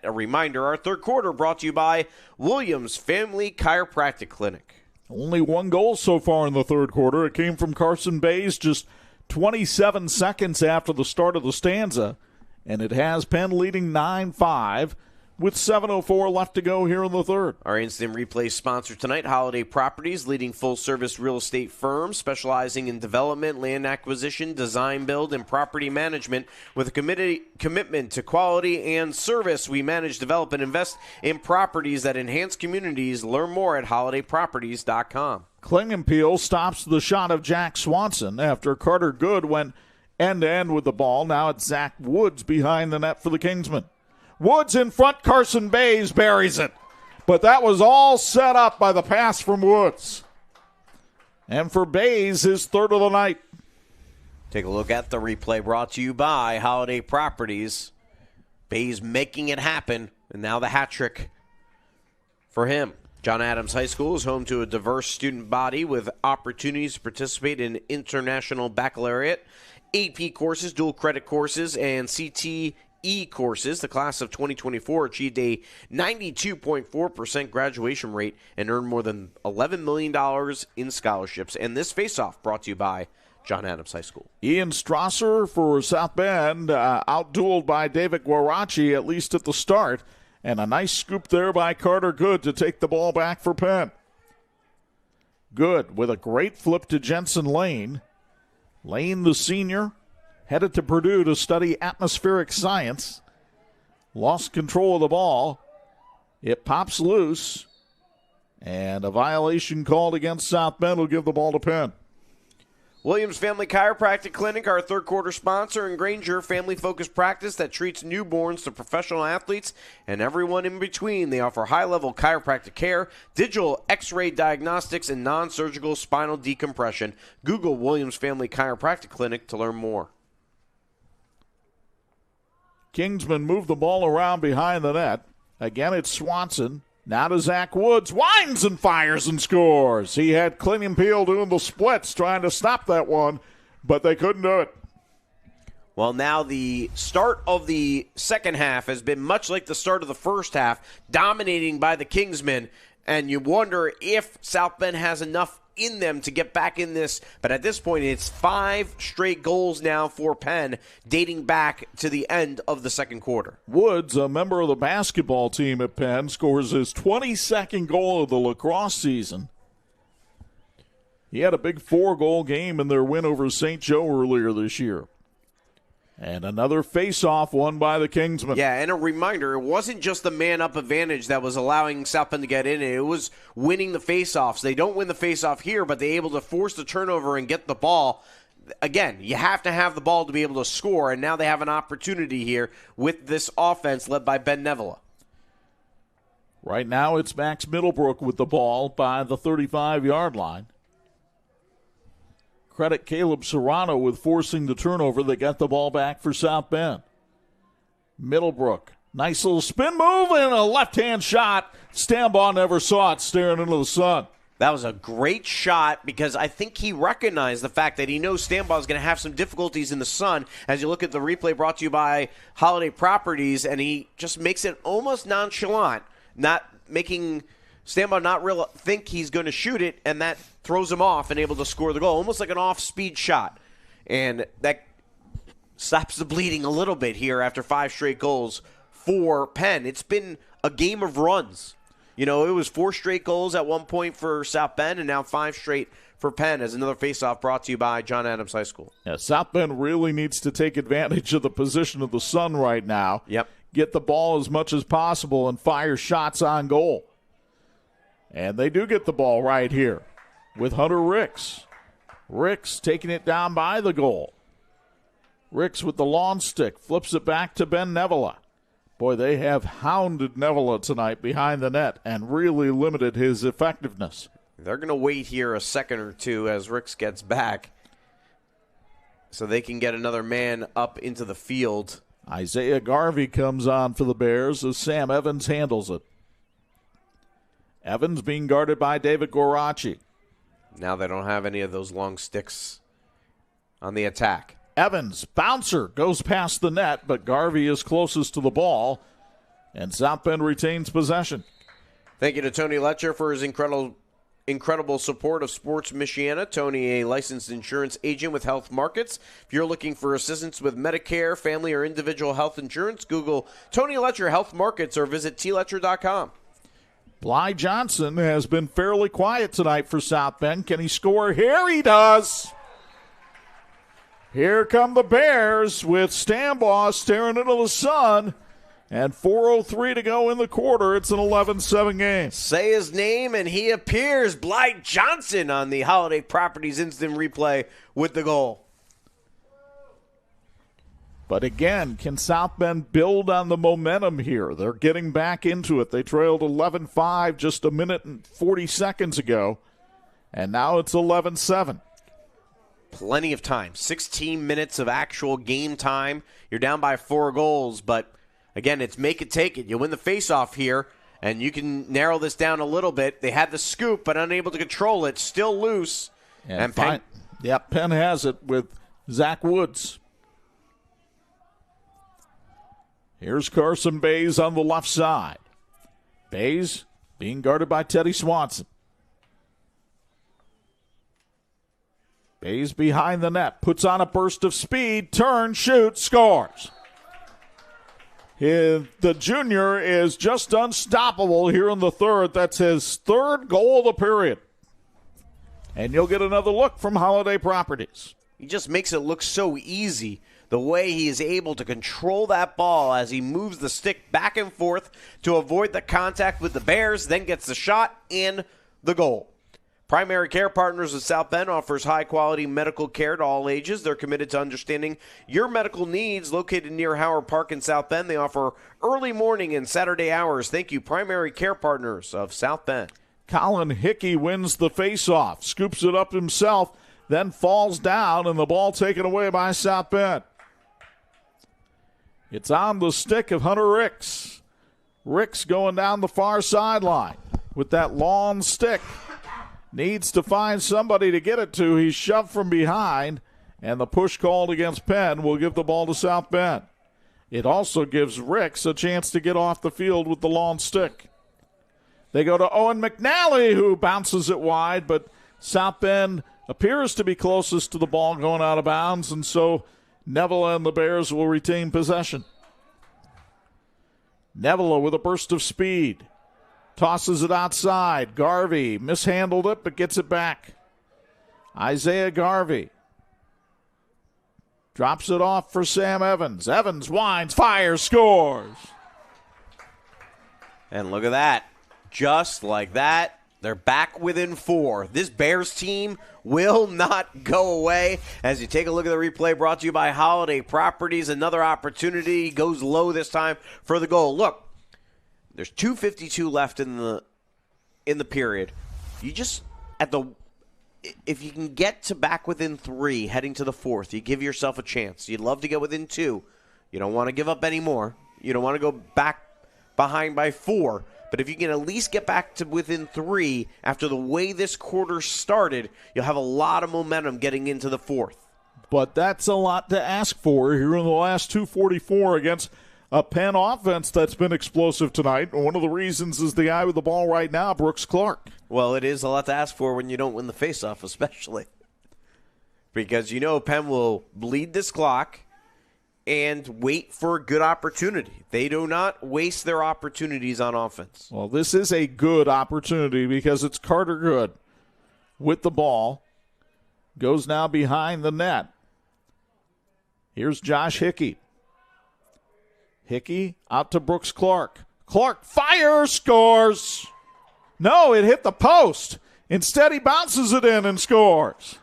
A reminder, our third quarter brought to you by Williams Family Chiropractic Clinic. Only one goal so far in the third quarter. It came from Carson Bays just 27 seconds after the start of the stanza, and it has Penn leading 9-5 with 7:04 left to go here in the third. Our instant replay sponsor tonight, Holiday Properties, leading full-service real estate firm specializing in development, land acquisition, design, build, and property management. With a commitment to quality and service, we manage, develop, and invest in properties that enhance communities. Learn more at holidayproperties.com. Klingenpeel stops the shot of Jack Swanson after Carter Good went end-to-end with the ball. Now it's Zach Woods behind the net for the Kingsmen. Woods in front, Carson Bays buries it. But that was all set up by the pass from Woods. And for Bays, his third of the night. Take a look at the replay brought to you by Holiday Properties. Bays making it happen, and now the hat trick for him. John Adams High School is home to a diverse student body with opportunities to participate in international baccalaureate, AP courses, dual credit courses, and CTE courses. The class of 2024 achieved a 92.4% graduation rate and earned more than $11 million in scholarships. And this face-off brought to you by John Adams High School. Ian Strasser for South Bend, outdueled by David Guarachi, at least at the start. And a nice scoop there by Carter Good to take the ball back for Penn. Good with a great flip to Jensen Lane. Lane, the senior, headed to Purdue to study atmospheric science. Lost control of the ball. It pops loose. And a violation called against South Bend will give the ball to Penn. Williams Family Chiropractic Clinic, our third quarter sponsor, and Granger, family-focused practice that treats newborns to professional athletes and everyone in between. They offer high-level chiropractic care, digital x-ray diagnostics, and non-surgical spinal decompression. Google Williams Family Chiropractic Clinic to learn more. Kingsman moved the ball around behind the net. Again, it's Swanson. Now to Zach Woods. Winds and fires and scores. He had Klingenpeel doing the splits, trying to stop that one, but they couldn't do it. Well, now the start of the second half has been much like the start of the first half, dominating by the Kingsmen, and you wonder if South Bend has enough in them to get back in this. But at this point, it's 5 straight goals now for Penn, dating back to the end of the second quarter. Woods, a member of the basketball team at Penn, scores his 22nd goal of the lacrosse season. He had a big 4-goal game in their win over St. Joe earlier this year. And another face-off won by the Kingsmen. Yeah, and a reminder, it wasn't just the man-up advantage that was allowing South Bend to get in. It was winning the face-offs. They don't win the face-off here, but they're able to force the turnover and get the ball. Again, you have to have the ball to be able to score, and now they have an opportunity here with this offense led by Ben Neville. Right now it's Max Middlebrook with the ball by the 35-yard line. Credit Caleb Serrano with forcing the turnover. They got the ball back for South Bend. Middlebrook, nice little spin move and a left-hand shot. Stambaugh never saw it, staring into the sun. That was a great shot because I think he recognized the fact that he knows Stambaugh is going to have some difficulties in the sun. As you look at the replay brought to you by Holiday Properties, and he just makes it almost nonchalant, not making Stambaugh not real think he's going to shoot it, and that throws him off and able to score the goal, almost like an off-speed shot. And that stops the bleeding a little bit here after 5 straight goals for Penn. It's been a game of runs. You know, it was 4 straight goals at one point for South Bend and now 5 straight for Penn as another faceoff brought to you by John Adams High School. Yeah, South Bend really needs to take advantage of the position of the sun right now. Yep. Get the ball as much as possible and fire shots on goal. And they do get the ball right here with Hunter Ricks. Ricks taking it down by the goal. Ricks with the lawn stick flips it back to Ben Nevela. Boy, they have hounded Nevela tonight behind the net and really limited his effectiveness. They're going to wait here a second or two as Ricks gets back so they can get another man up into the field. Isaiah Garvey comes on for the Bears as Sam Evans handles it. Evans being guarded by David Gorachi. Now they don't have any of those long sticks on the attack. Evans, bouncer, goes past the net, but Garvey is closest to the ball, and South Bend retains possession. Thank you to Tony Letcher for his incredible support of Sports Michiana. Tony, a licensed insurance agent with Health Markets. If you're looking for assistance with Medicare, family, or individual health insurance, Google Tony Letcher Health Markets or visit tletcher.com. Bly Johnson has been fairly quiet tonight for South Bend. Can he score here? He does. Here come the Bears with Stambaugh staring into the sun. And 4:03 to go in the quarter. It's an 11-7 game. Say his name, and he appears. Bly Johnson on the Holiday Properties instant replay with the goal. But again, can South Bend build on the momentum here? They're getting back into it. They trailed 11-5 just a minute and 40 seconds ago. And now it's 11-7. Plenty of time. 16 minutes of actual game time. You're down by 4 goals, but again, it's make it, take it. You win the faceoff here, and you can narrow this down a little bit. They had the scoop, but unable to control it. Still loose. And Penn. Yep, Penn has it with Zach Woods. Here's Carson Bays on the left side. Bays being guarded by Teddy Swanson. Bays behind the net, puts on a burst of speed, turns, shoots, scores. The junior is just unstoppable here in the third. That's his third goal of the period. And you'll get another look from Holiday Properties. He just makes it look so easy, the way he is able to control that ball as he moves the stick back and forth to avoid the contact with the Bears, then gets the shot and the goal. Primary Care Partners of South Bend offers high-quality medical care to all ages. They're committed to understanding your medical needs. Located near Howard Park in South Bend, they offer early morning and Saturday hours. Thank you, Primary Care Partners of South Bend. Colin Hickey wins the faceoff, scoops it up himself, then falls down, and the ball taken away by South Bend. It's on the stick of Hunter Ricks. Ricks going down the far sideline with that long stick. Needs to find somebody to get it to. He's shoved from behind, and the push called against Penn will give the ball to South Bend. It also gives Ricks a chance to get off the field with the long stick. They go to Owen McNally, who bounces it wide, but South Bend appears to be closest to the ball going out of bounds, and so Neville and the Bears will retain possession. Neville with a burst of speed. Tosses it outside. Garvey mishandled it, but gets it back. Isaiah Garvey drops it off for Sam Evans. Evans winds, fires, scores. And look at that. Just like that, they're back within 4. This Bears team will not go away. As you take a look at the replay brought to you by Holiday Properties, another opportunity goes low this time for the goal. Look. There's 2:52 left in the period. You just if you can get to back within 3 heading to the 4th, you give yourself a chance. You'd love to get within 2. You don't want to give up any more. You don't want to go back behind by 4. But if you can at least get back to within 3 after the way this quarter started, you'll have a lot of momentum getting into the 4th. But that's a lot to ask for here in the last 2:44 against a Penn offense that's been explosive tonight. One of the reasons is the guy with the ball right now, Brooks Clark. Well, it is a lot to ask for when you don't win the faceoff, especially. Because Penn will bleed this clock and wait for a good opportunity. They do not waste their opportunities on offense. Well, this is a good opportunity because it's Carter Good with the ball. Goes now behind the net. Here's Josh Hickey. Hickey out to Brooks Clark. Clark fires, scores. No, it hit the post. Instead, he bounces it in and scores.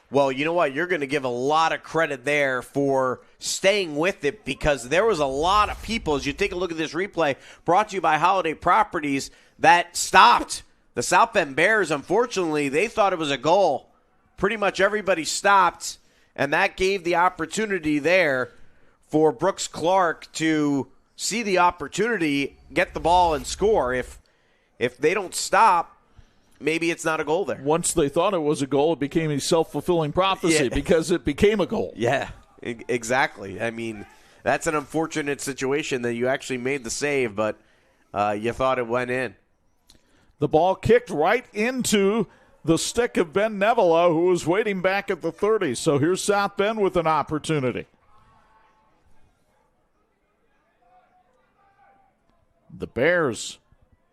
Well, you know what? You're going to give a lot of credit there for staying with it because there was a lot of people, as you take a look at this replay, brought to you by Holiday Properties, that stopped. The South Bend Bears, unfortunately, they thought it was a goal. Pretty much everybody stopped, and that gave the opportunity there for Brooks Clark to see the opportunity, get the ball, and score. If they don't stop, maybe it's not a goal there. Once they thought it was a goal, it became a self-fulfilling prophecy because it became a goal. Yeah, exactly. I mean, that's an unfortunate situation that you actually made the save, but you thought it went in. The ball kicked right into the stick of Ben Nevela, who was waiting back at the 30. So here's South Bend with an opportunity. The Bears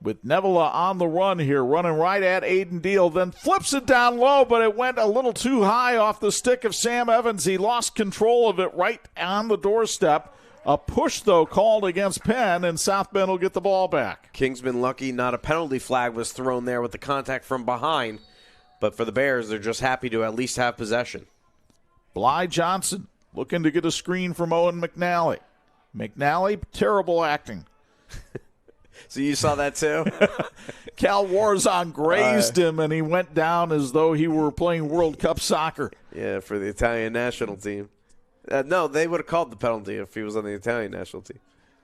with Nevela on the run here, running right at Aiden Deal, then flips it down low, but it went a little too high off the stick of Sam Evans. He lost control of it right on the doorstep. A push, though, called against Penn, and South Bend will get the ball back. Kingsman lucky not a penalty flag was thrown there with the contact from behind, but for the Bears, they're just happy to at least have possession. Bly Johnson looking to get a screen from Owen McNally. McNally, terrible acting. So you saw that too? Cal Warzon grazed him, and he went down as though he were playing World Cup soccer. Yeah, for the Italian national team. No, they would have called the penalty if he was on the Italian national team.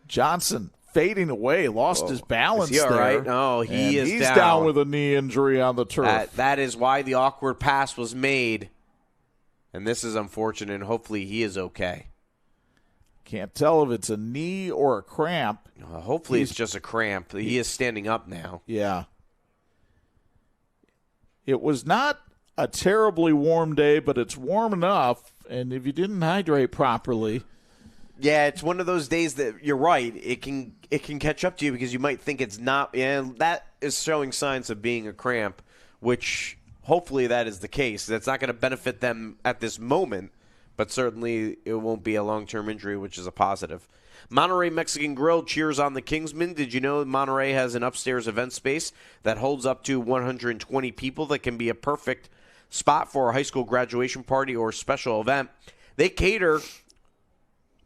Johnson fading away, lost his balance is he all there. right? No, he's down with a knee injury on the turf. That is why the awkward pass was made. And this is unfortunate, and hopefully he is okay. Can't tell if it's a knee or a cramp. Hopefully it's just a cramp. He is standing up now. Yeah. It was not a terribly warm day, but it's warm enough, and if you didn't hydrate properly. Yeah, it's one of those days that you're right. It can catch up to you because you might think it's not. Yeah, that is showing signs of being a cramp, which hopefully that is the case. That's not going to benefit them at this moment, but certainly it won't be a long-term injury, which is a positive. Monterey Mexican Grill cheers on the Kingsmen. Did you know Monterey has an upstairs event space that holds up to 120 people that can be a perfect spot for a high school graduation party or special event? They cater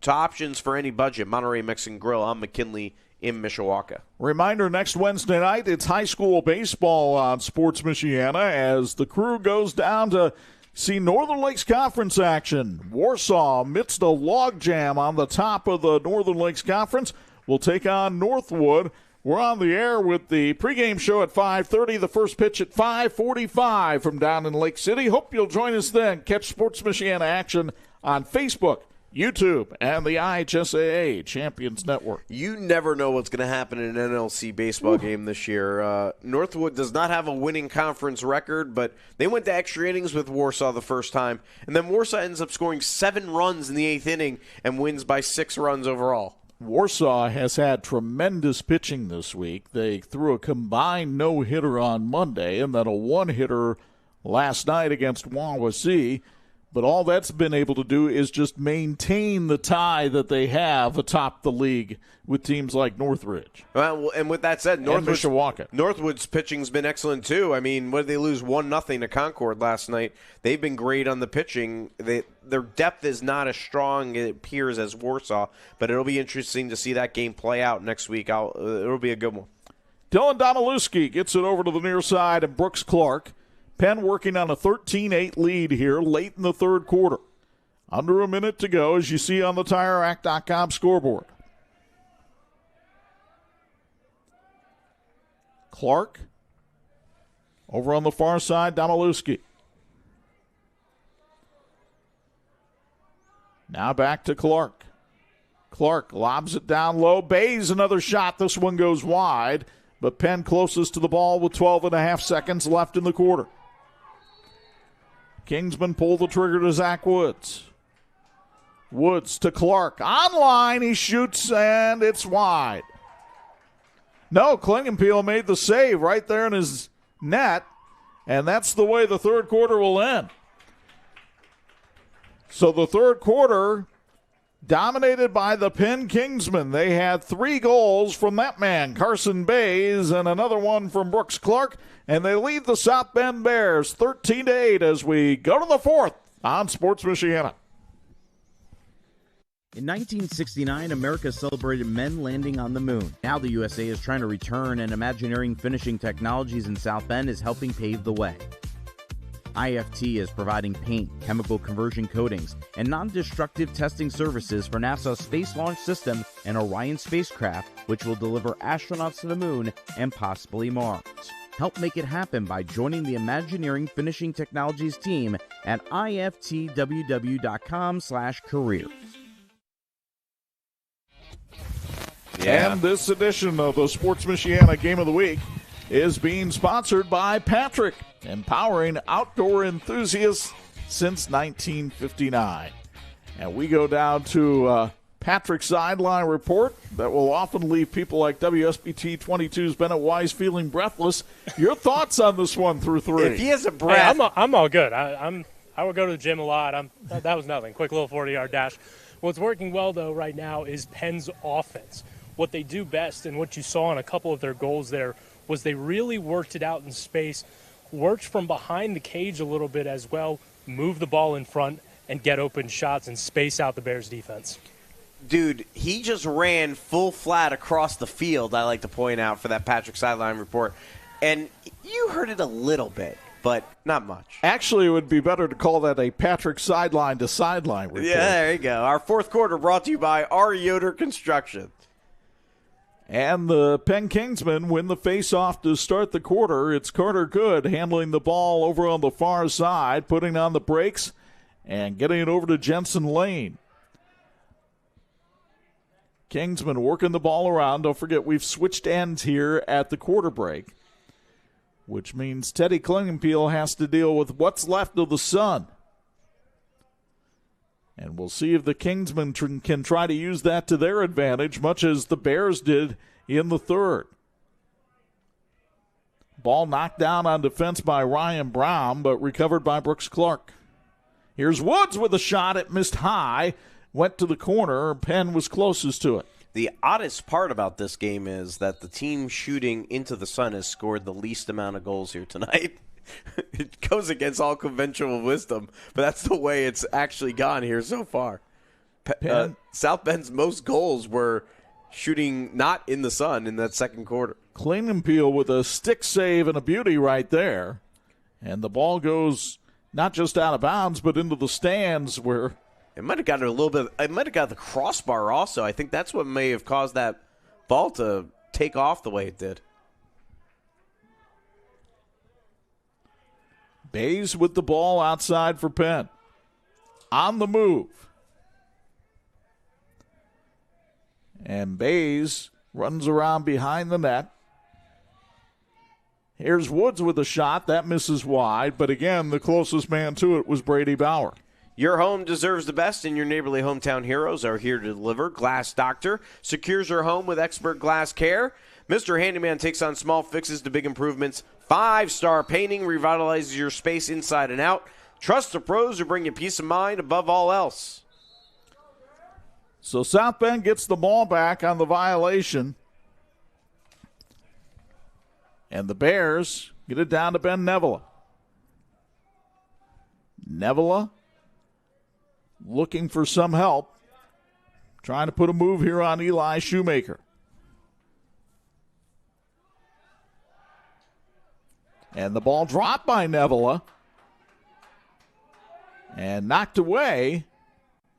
to options for any budget. Monterey Mexican Grill on McKinley in Mishawaka. Reminder, next Wednesday night, it's high school baseball on Sports Michiana as the crew goes down to see Northern Lakes Conference action. Warsaw, amidst a logjam on the top of the Northern Lakes Conference, will take on Northwood. We're on the air with the pregame show at 5:30, the first pitch at 5:45 from down in Lake City. Hope you'll join us then. Catch Sports Michiana action on Facebook, YouTube, and the IHSAA Champions Network. You never know what's going to happen in an NLC baseball game this year. Northwood does not have a winning conference record, but they went to extra innings with Warsaw the first time, and then Warsaw ends up scoring 7 runs in the 8th inning and wins by 6 runs overall. Warsaw has had tremendous pitching this week. They threw a combined no-hitter on Monday and then a one-hitter last night against Wawasee. But all that's been able to do is just maintain the tie that they have atop the league with teams like Northridge. Well, and with that said, Mishawaka. Northwood's pitching's been excellent too. I mean, what did they lose 1-0 to Concord last night? They've been great on the pitching. Their depth is not as strong, it appears, as Warsaw, but it'll be interesting to see that game play out next week. It'll be a good one. Dylan Donalewski gets it over to the near side, and Brooks Clark. Penn working on a 13-8 lead here late in the third quarter. Under a minute to go, as you see on the TireRack.com scoreboard. Clark over on the far side, Donalewski. Now back to Clark. Clark lobs it down low. Bays another shot. This one goes wide, but Penn closest to the ball with 12.5 seconds left in the quarter. Kingsman pull the trigger to Zach Woods. Woods to Clark. On line, he shoots, and it's wide. No, Klingenpeel made the save right there in his net, and that's the way the third quarter will end. So the third quarter dominated by the Penn Kingsmen. They had 3 goals from that man, Carson Bays, and another one from Brooks Clark, and they lead the South Bend Bears 13-8 as we go to the fourth on Sports Michiana. In 1969, America celebrated men landing on the moon. Now the USA is trying to return, and Imagineering Finishing Technologies in South Bend is helping pave the way. IFT is providing paint, chemical conversion coatings, and non-destructive testing services for NASA's Space Launch System and Orion spacecraft, which will deliver astronauts to the moon and possibly Mars. Help make it happen by joining the Imagineering Finishing Technologies team at iftww.com/careers. Yeah. And this edition of the Sports Michiana Game of the Week is being sponsored by Patrick, empowering outdoor enthusiasts since 1959. And we go down to Patrick's sideline report that will often leave people like WSBT-22's Bennett Wise feeling breathless. Your thoughts on this one through 3? If he has a breath. Hey, I'm all good. I would go to the gym a lot. That was nothing. Quick little 40-yard dash. What's working well, though, right now is Penn's offense. What they do best, and what you saw in a couple of their goals there, was they really worked it out in space, worked from behind the cage a little bit as well, move the ball in front, and get open shots and space out the Bears' defense. Dude, he just ran full flat across the field, I like to point out, for that Patrick sideline report. And you heard it a little bit, but not much. Actually, it would be better to call that a Patrick sideline to sideline report. Yeah, there you go. Our fourth quarter brought to you by R. Yoder Construction. And the Penn Kingsmen win the face-off to start the quarter. It's Carter Good handling the ball over on the far side, putting on the brakes and getting it over to Jensen Lane. Kingsmen working the ball around. Don't forget, we've switched ends here at the quarter break, which means Teddy Klingenpeel has to deal with what's left of the sun. And we'll see if the Kingsmen can try to use that to their advantage, much as the Bears did in the third. Ball knocked down on defense by Ryan Brown, but recovered by Brooks Clark. Here's Woods with a shot. It missed high, went to the corner. Penn was closest to it. The oddest part about this game is that the team shooting into the sun has scored the least amount of goals here tonight. It goes against all conventional wisdom, but that's the way it's actually gone here so far. South Bend's most goals were shooting not in the sun in that second quarter. Klingenpeel with a stick save and a beauty right there. And the ball goes not just out of bounds, but into the stands where it might have got a little bit. It might have got the crossbar also. I think that's what may have caused that ball to take off the way it did. Bays with the ball outside for Penn. On the move. And Bays runs around behind the net. Here's Woods with a shot. That misses wide, but again, the closest man to it was Brady Bauer. Your home deserves the best, and your neighborly hometown heroes are here to deliver. Glass Doctor secures your home with expert glass care. Mr. Handyman takes on small fixes to big improvements. 5-star painting revitalizes your space inside and out. Trust the pros who bring you peace of mind above all else. So South Bend gets the ball back on the violation. And the Bears get it down to Ben Nevela. Nevela looking for some help. Trying to put a move here on Eli Shoemaker. And the ball dropped by Nevela. And knocked away.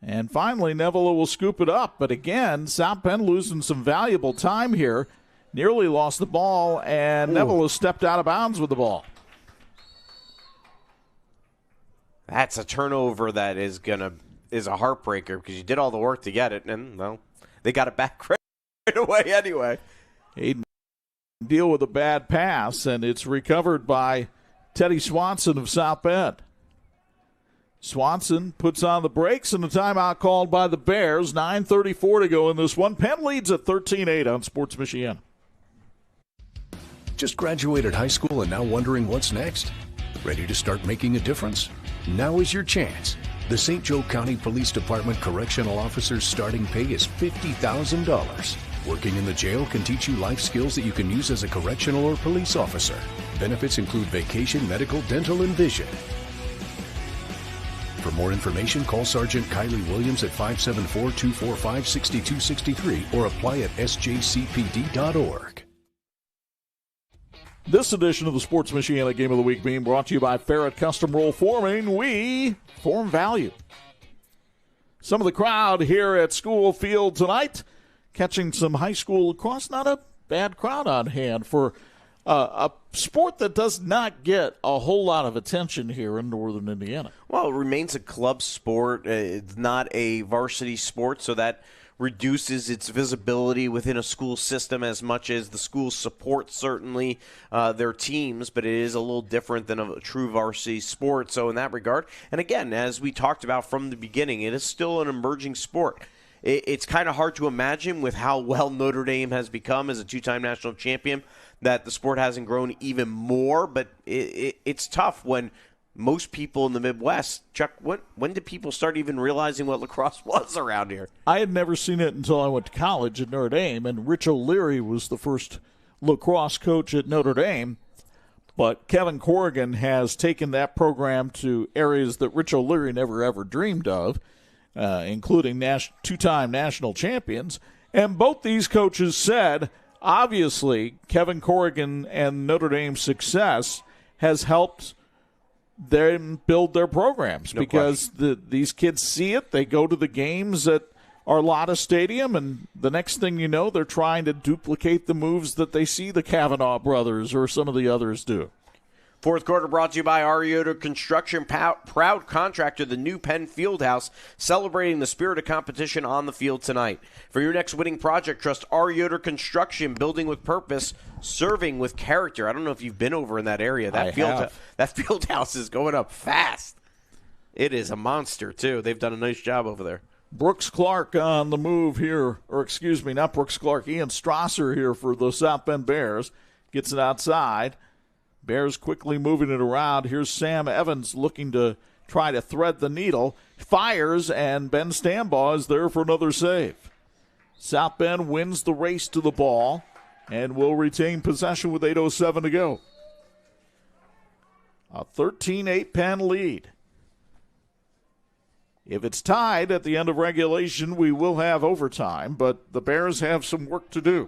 And finally, Nevela will scoop it up. But again, South Bend losing some valuable time here. Nearly lost the ball, and Nevela stepped out of bounds with the ball. That's a turnover that is a heartbreaker because you did all the work to get it, and well, they got it back right away anyway. Hayden deal with a bad pass, and it's recovered by Teddy Swanson of South Bend. Swanson puts on the brakes, and a timeout called by the Bears. 9:34 to go in this one. Penn leads at 13-8 on Sports Michiana. Just graduated high school and now wondering what's next? Ready to start making a difference? Now is your chance. The St. Joe County Police Department Correctional Officer's starting pay is $50,000. Working in the jail can teach you life skills that you can use as a correctional or police officer. Benefits include vacation, medical, dental, and vision. For more information, call Sergeant Kylie Williams at 574-245-6263 or apply at sjcpd.org. This edition of the Sports Michiana Game of the Week being brought to you by Ferret Custom Roll Forming. We form value. Some of the crowd here at School Field tonight catching some high school lacrosse. Not a bad crowd on hand for a sport that does not get a whole lot of attention here in northern Indiana. Well, it remains a club sport. It's not a varsity sport, so that reduces its visibility within a school system as much as the school supports certainly their teams, but it is a little different than a true varsity sport. So in that regard, and again, as we talked about from the beginning, it is still an emerging sport. It's kind of hard to imagine with how well Notre Dame has become as a two-time national champion that the sport hasn't grown even more, but it's tough when most people in the Midwest, Chuck, when did people start even realizing what lacrosse was around here? I had never seen it until I went to college at Notre Dame, and Rich O'Leary was the first lacrosse coach at Notre Dame. But Kevin Corrigan has taken that program to areas that Rich O'Leary never ever dreamed of, including two-time national champions. And both these coaches said, obviously, Kevin Corrigan and Notre Dame's success has helped them build their programs because these kids see it. They go to the games at Arlotta Stadium, and the next thing you know, they're trying to duplicate the moves that they see the Kavanaugh brothers or some of the others do. Fourth quarter brought to you by Ariota Construction, proud contractor, the new Penn Fieldhouse, celebrating the spirit of competition on the field tonight. For your next winning project, trust Ariota Construction, building with purpose, serving with character. I don't know if you've been over in that area. That Fieldhouse is going up fast. It is a monster, too. They've done a nice job over there. Brooks Clark on the move here, or excuse me, not Brooks Clark, Ian Strasser here for the South Bend Bears. Gets it outside. Bears quickly moving it around. Here's Sam Evans looking to try to thread the needle. Fires, and Ben Stambaugh is there for another save. South Bend wins the race to the ball and will retain possession with 8:07 to go. A 13-8 Penn lead. If it's tied at the end of regulation, we will have overtime, but the Bears have some work to do.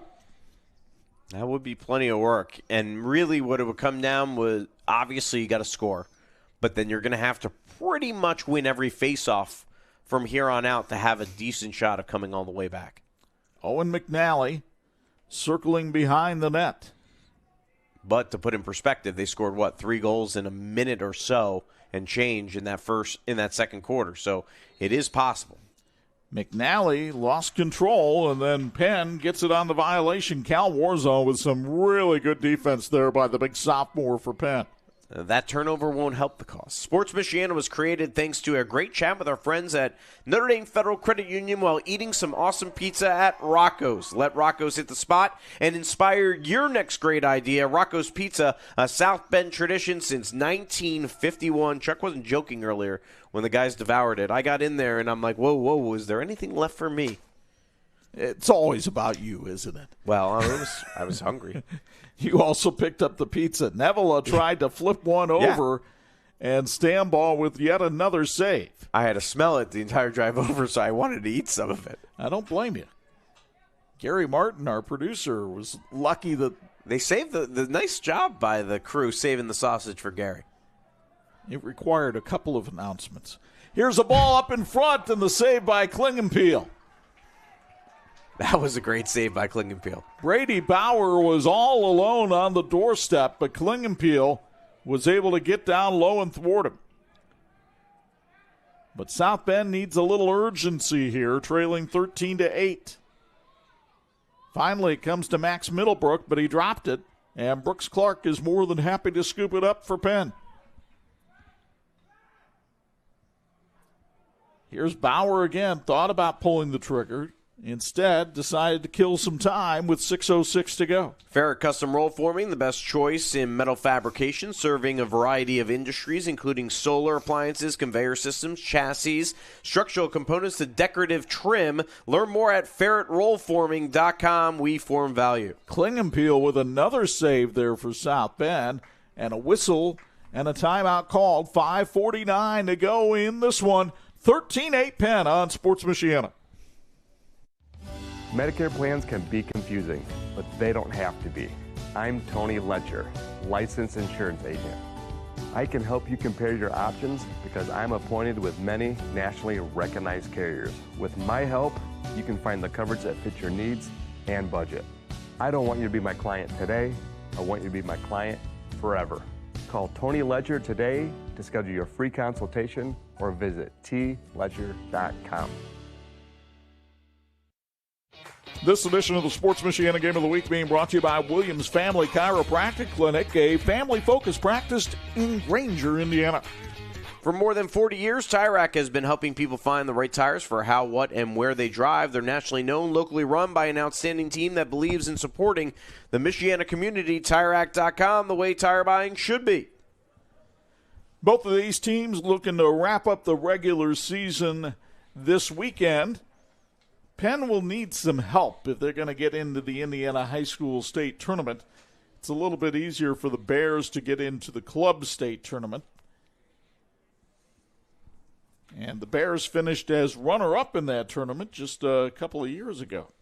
That would be plenty of work. And really what it would come down was, obviously you got to score, but then you're going to have to pretty much win every face-off from here on out to have a decent shot of coming all the way back. Owen McNally circling behind the net. But to put in perspective, they scored, 3 goals in a minute or so and change in that second quarter. So it is possible. McNally lost control, and then Penn gets it on the violation. Cal Warzone with some really good defense there by the big sophomore for Penn. that turnover won't help the cause. Sports Michiana was created thanks to a great chat with our friends at Notre Dame Federal Credit Union while eating some awesome pizza at Rocco's. Let Rocco's hit the spot and inspire your next great idea. Rocco's Pizza, a South Bend tradition since 1951. Chuck wasn't joking earlier when the guys devoured it. I got in there and I'm like, whoa, is there anything left for me? It's always about you, isn't it? Well, I was hungry. You also picked up the pizza. Neville tried to flip one over, and Stambaugh with yet another save. I had to smell it the entire drive over, so I wanted to eat some of it. I don't blame you. Gary Martin, our producer, was lucky that they saved the nice job by the crew saving the sausage for Gary. It required a couple of announcements. Here's a ball up in front, and the save by Klingenpeel. That was a great save by Klingenpeel. Brady Bauer was all alone on the doorstep, but Klingenpeel was able to get down low and thwart him. But South Bend needs a little urgency here, trailing 13-8. Finally, it comes to Max Middlebrook, but he dropped it, and Brooks Clark is more than happy to scoop it up for Penn. Here's Bauer again, thought about pulling the trigger. Instead, decided to kill some time with 6:06 to go. Ferret Custom Roll Forming, the best choice in metal fabrication, serving a variety of industries, including solar appliances, conveyor systems, chassis, structural components to decorative trim. Learn more at ferretrollforming.com. We form value. Klingenpeel with another save there for South Bend, and a whistle and a timeout called. 5:49 to go in this one. 13-8 Penn on Sports Michiana. Medicare plans can be confusing, but they don't have to be. I'm Tony Letcher, licensed insurance agent. I can help you compare your options because I'm appointed with many nationally recognized carriers. With my help, you can find the coverage that fits your needs and budget. I don't want you to be my client today. I want you to be my client forever. Call Tony Letcher today to schedule your free consultation or visit tletcher.com. This edition of the Sports Michiana Game of the Week being brought to you by Williams Family Chiropractic Clinic, a family-focused practice in Granger, Indiana. For more than 40 years, Tire Rack has been helping people find the right tires for how, what, and where they drive. They're nationally known, locally run by an outstanding team that believes in supporting the Michiana community. TireRack.com, the way tire buying should be. Both of these teams looking to wrap up the regular season this weekend. Penn will need some help if they're going to get into the Indiana High School State Tournament. It's a little bit easier for the Bears to get into the Club State Tournament. And the Bears finished as runner-up in that tournament just a couple of years ago.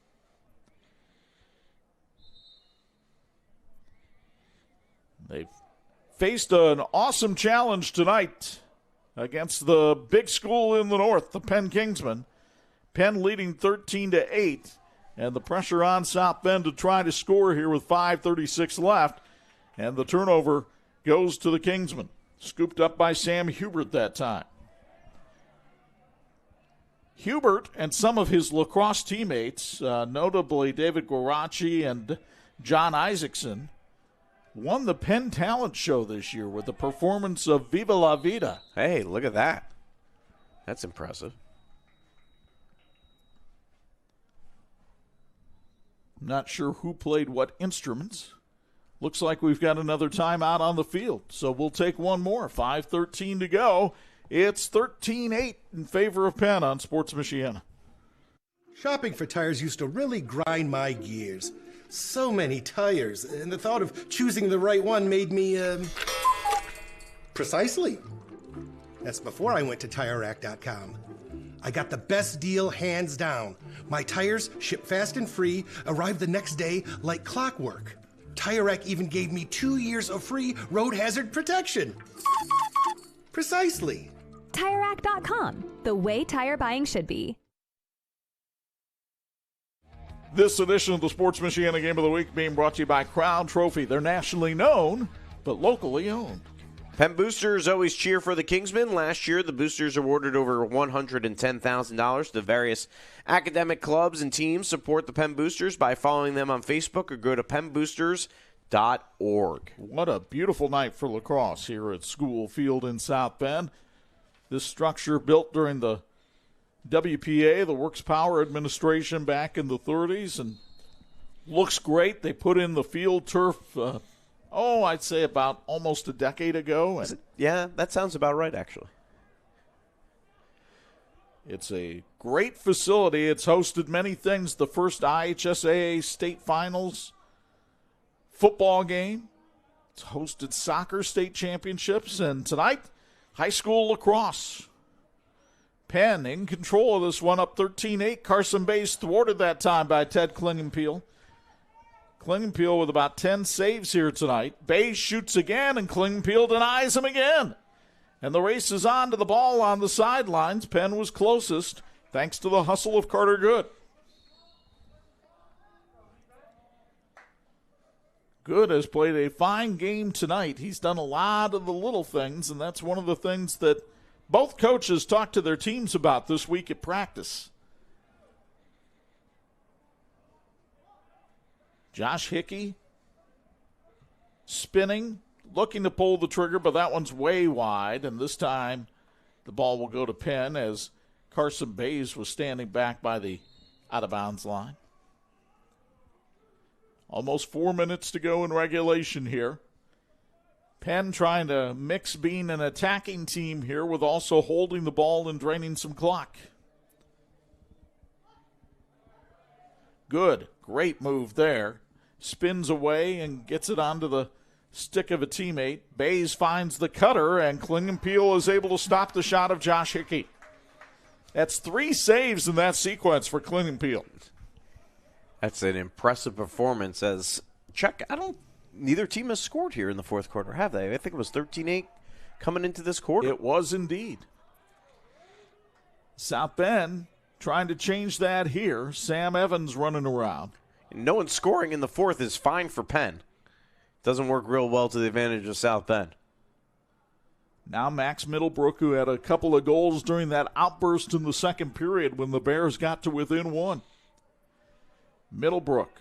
They've faced an awesome challenge tonight against the big school in the north, the Penn Kingsmen. Penn leading 13-8, and the pressure on South Bend to try to score here with 5:36 left, and the turnover goes to the Kingsmen. Scooped up by Sam Hubert that time. Hubert and some of his lacrosse teammates, notably David Guarachi and John Isaacson, won the Penn Talent Show this year with the performance of Viva La Vida. Hey, look at that. That's impressive. Not sure who played what instruments. Looks like we've got another timeout on the field, so we'll take one more. 5:13 to go. It's 13-8 in favor of Penn on Sports Michiana. Shopping for tires used to really grind my gears. So many tires, and the thought of choosing the right one made me, precisely. That's before I went to TireRack.com. I got the best deal hands down. My tires ship fast and free, arrive the next day like clockwork. Tire Rack even gave me 2 years of free road hazard protection. Precisely. TireRack.com, the way tire buying should be. This edition of the Sports Michiana Game of the Week being brought to you by Crown Trophy. They're nationally known, but locally owned. Penn Boosters always cheer for the Kingsmen. Last year, the Boosters awarded over $110,000 to various academic clubs and teams. Support the Penn Boosters by following them on Facebook or go to pennboosters.com. What a beautiful night for lacrosse here at School Field in South Bend. This structure built during the WPA, the Works Power Administration, back in the 30s, and looks great. They put in the field turf, I'd say about almost a decade ago. And yeah, that sounds about right, actually. It's a great facility. It's hosted many things. The first IHSAA state finals football game. It's hosted soccer state championships. And tonight, high school lacrosse. Penn in control of this one, up 13-8. Carson Bays thwarted that time by Ted Klingenpeel. Klingenpeel with about 10 saves here tonight. Bays shoots again, and Klingenpeel denies him again. And the race is on to the ball on the sidelines. Penn was closest, thanks to the hustle of Carter Good. Good has played a fine game tonight. He's done a lot of the little things, and that's one of the things that both coaches talked to their teams about this week at practice. Josh Hickey spinning, looking to pull the trigger, but that one's way wide, and this time the ball will go to Penn as Carson Bays was standing back by the out-of-bounds line. Almost 4 minutes to go in regulation here. Penn trying to mix being an attacking team here with also holding the ball and draining some clock. Good. Great move there. Spins away and gets it onto the stick of a teammate. Bays finds the cutter, and Klingenpeel is able to stop the shot of Josh Hickey. That's 3 saves in that sequence for Klingenpeel. That's an impressive performance as neither team has scored here in the fourth quarter, have they? I think it was 13-8 coming into this quarter. It was indeed. South Bend trying to change that here. Sam Evans running around. No one scoring in the fourth is fine for Penn. Doesn't work real well to the advantage of South Bend. Now Max Middlebrook, who had a couple of goals during that outburst in the second period when the Bears got to within 1. Middlebrook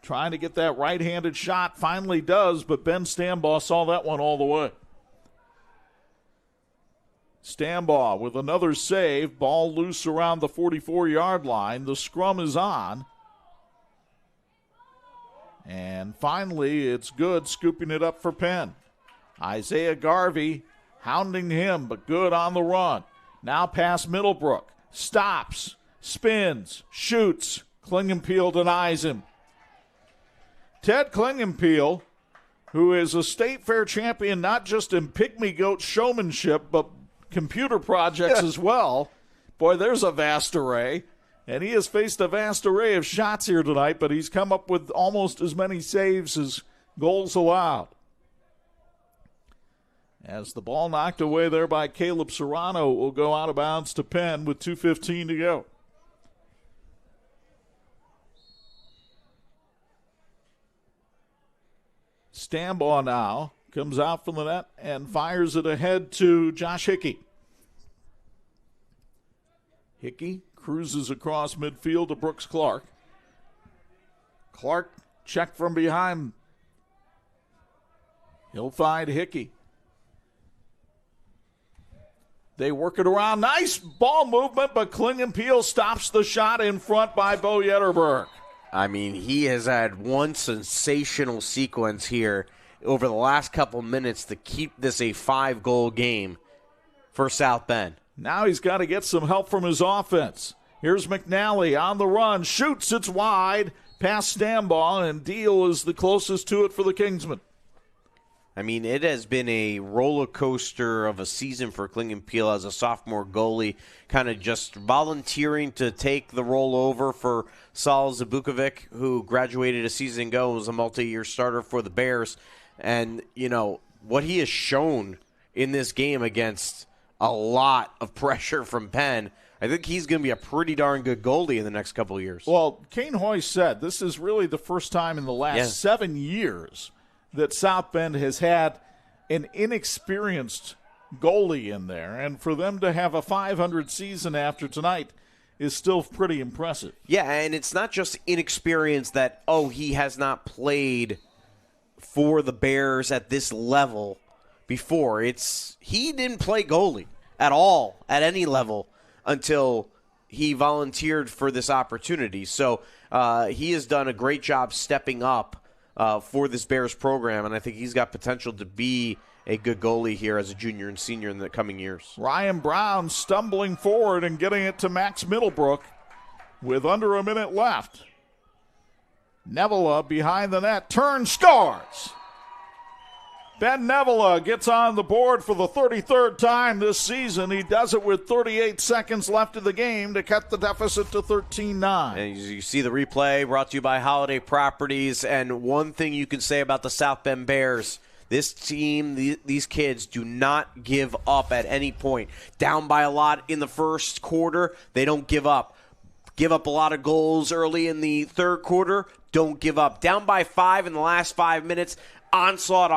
trying to get that right-handed shot, finally does, but Ben Stambaugh saw that one all the way. Stambaugh with another save, ball loose around the 44-yard line. The scrum is on. And finally, it's Good scooping it up for Penn. Isaiah Garvey hounding him, but Good on the run. Now past Middlebrook. Stops, spins, shoots. Klingenpeel denies him. Ted Klingenpeel, who is a state fair champion not just in pygmy goat showmanship, but computer projects as well. Boy, there's a vast array. And he has faced a vast array of shots here tonight, but he's come up with almost as many saves as goals allowed. As the ball knocked away there by Caleb Serrano will go out of bounds to Penn with 2:15 to go. Stambaugh now comes out from the net and fires it ahead to Josh Hickey. Hickey cruises across midfield to Brooks Clark. Clark checked from behind. He'll find Hickey. They work it around. Nice ball movement, but Klingenpeel stops the shot in front by Bo Yetterberg. I mean, he has had one sensational sequence here over the last couple minutes to keep this a 5-goal game for South Bend. Now he's got to get some help from his offense. Here's McNally on the run. Shoots, it's wide. Past Stambaugh, and Deal is the closest to it for the Kingsmen. I mean, it has been a roller coaster of a season for Klingenpeel as a sophomore goalie, kind of just volunteering to take the role over for Sal Zabukovic, who graduated a season ago and was a multi-year starter for the Bears. And, you know, what he has shown in this game against a lot of pressure from Penn, I think he's going to be a pretty darn good goalie in the next couple of years. Well, Kane Hoy said this is really the first time in the last 7 years that South Bend has had an inexperienced goalie in there. And for them to have a .500 season after tonight is still pretty impressive. Yeah, and it's not just inexperience that, he has not played for the Bears at this level before. He didn't play goalie at all at any level until he volunteered for this opportunity. So he has done a great job stepping up for this Bears program, and I think he's got potential to be a good goalie here as a junior and senior in the coming years. Ryan Brown stumbling forward and getting it to Max Middlebrook with under a minute left. Nevela behind the net, turns, scores! Ben Nevela gets on the board for the 33rd time this season. He does it with 38 seconds left in the game to cut the deficit to 13-9. And you see the replay brought to you by Holiday Properties. And one thing you can say about the South Bend Bears, this team, these kids do not give up at any point. Down by a lot in the first quarter, they don't give up. Give up a lot of goals early in the third quarter, don't give up. Down by 5 in the last 5 minutes, onslaught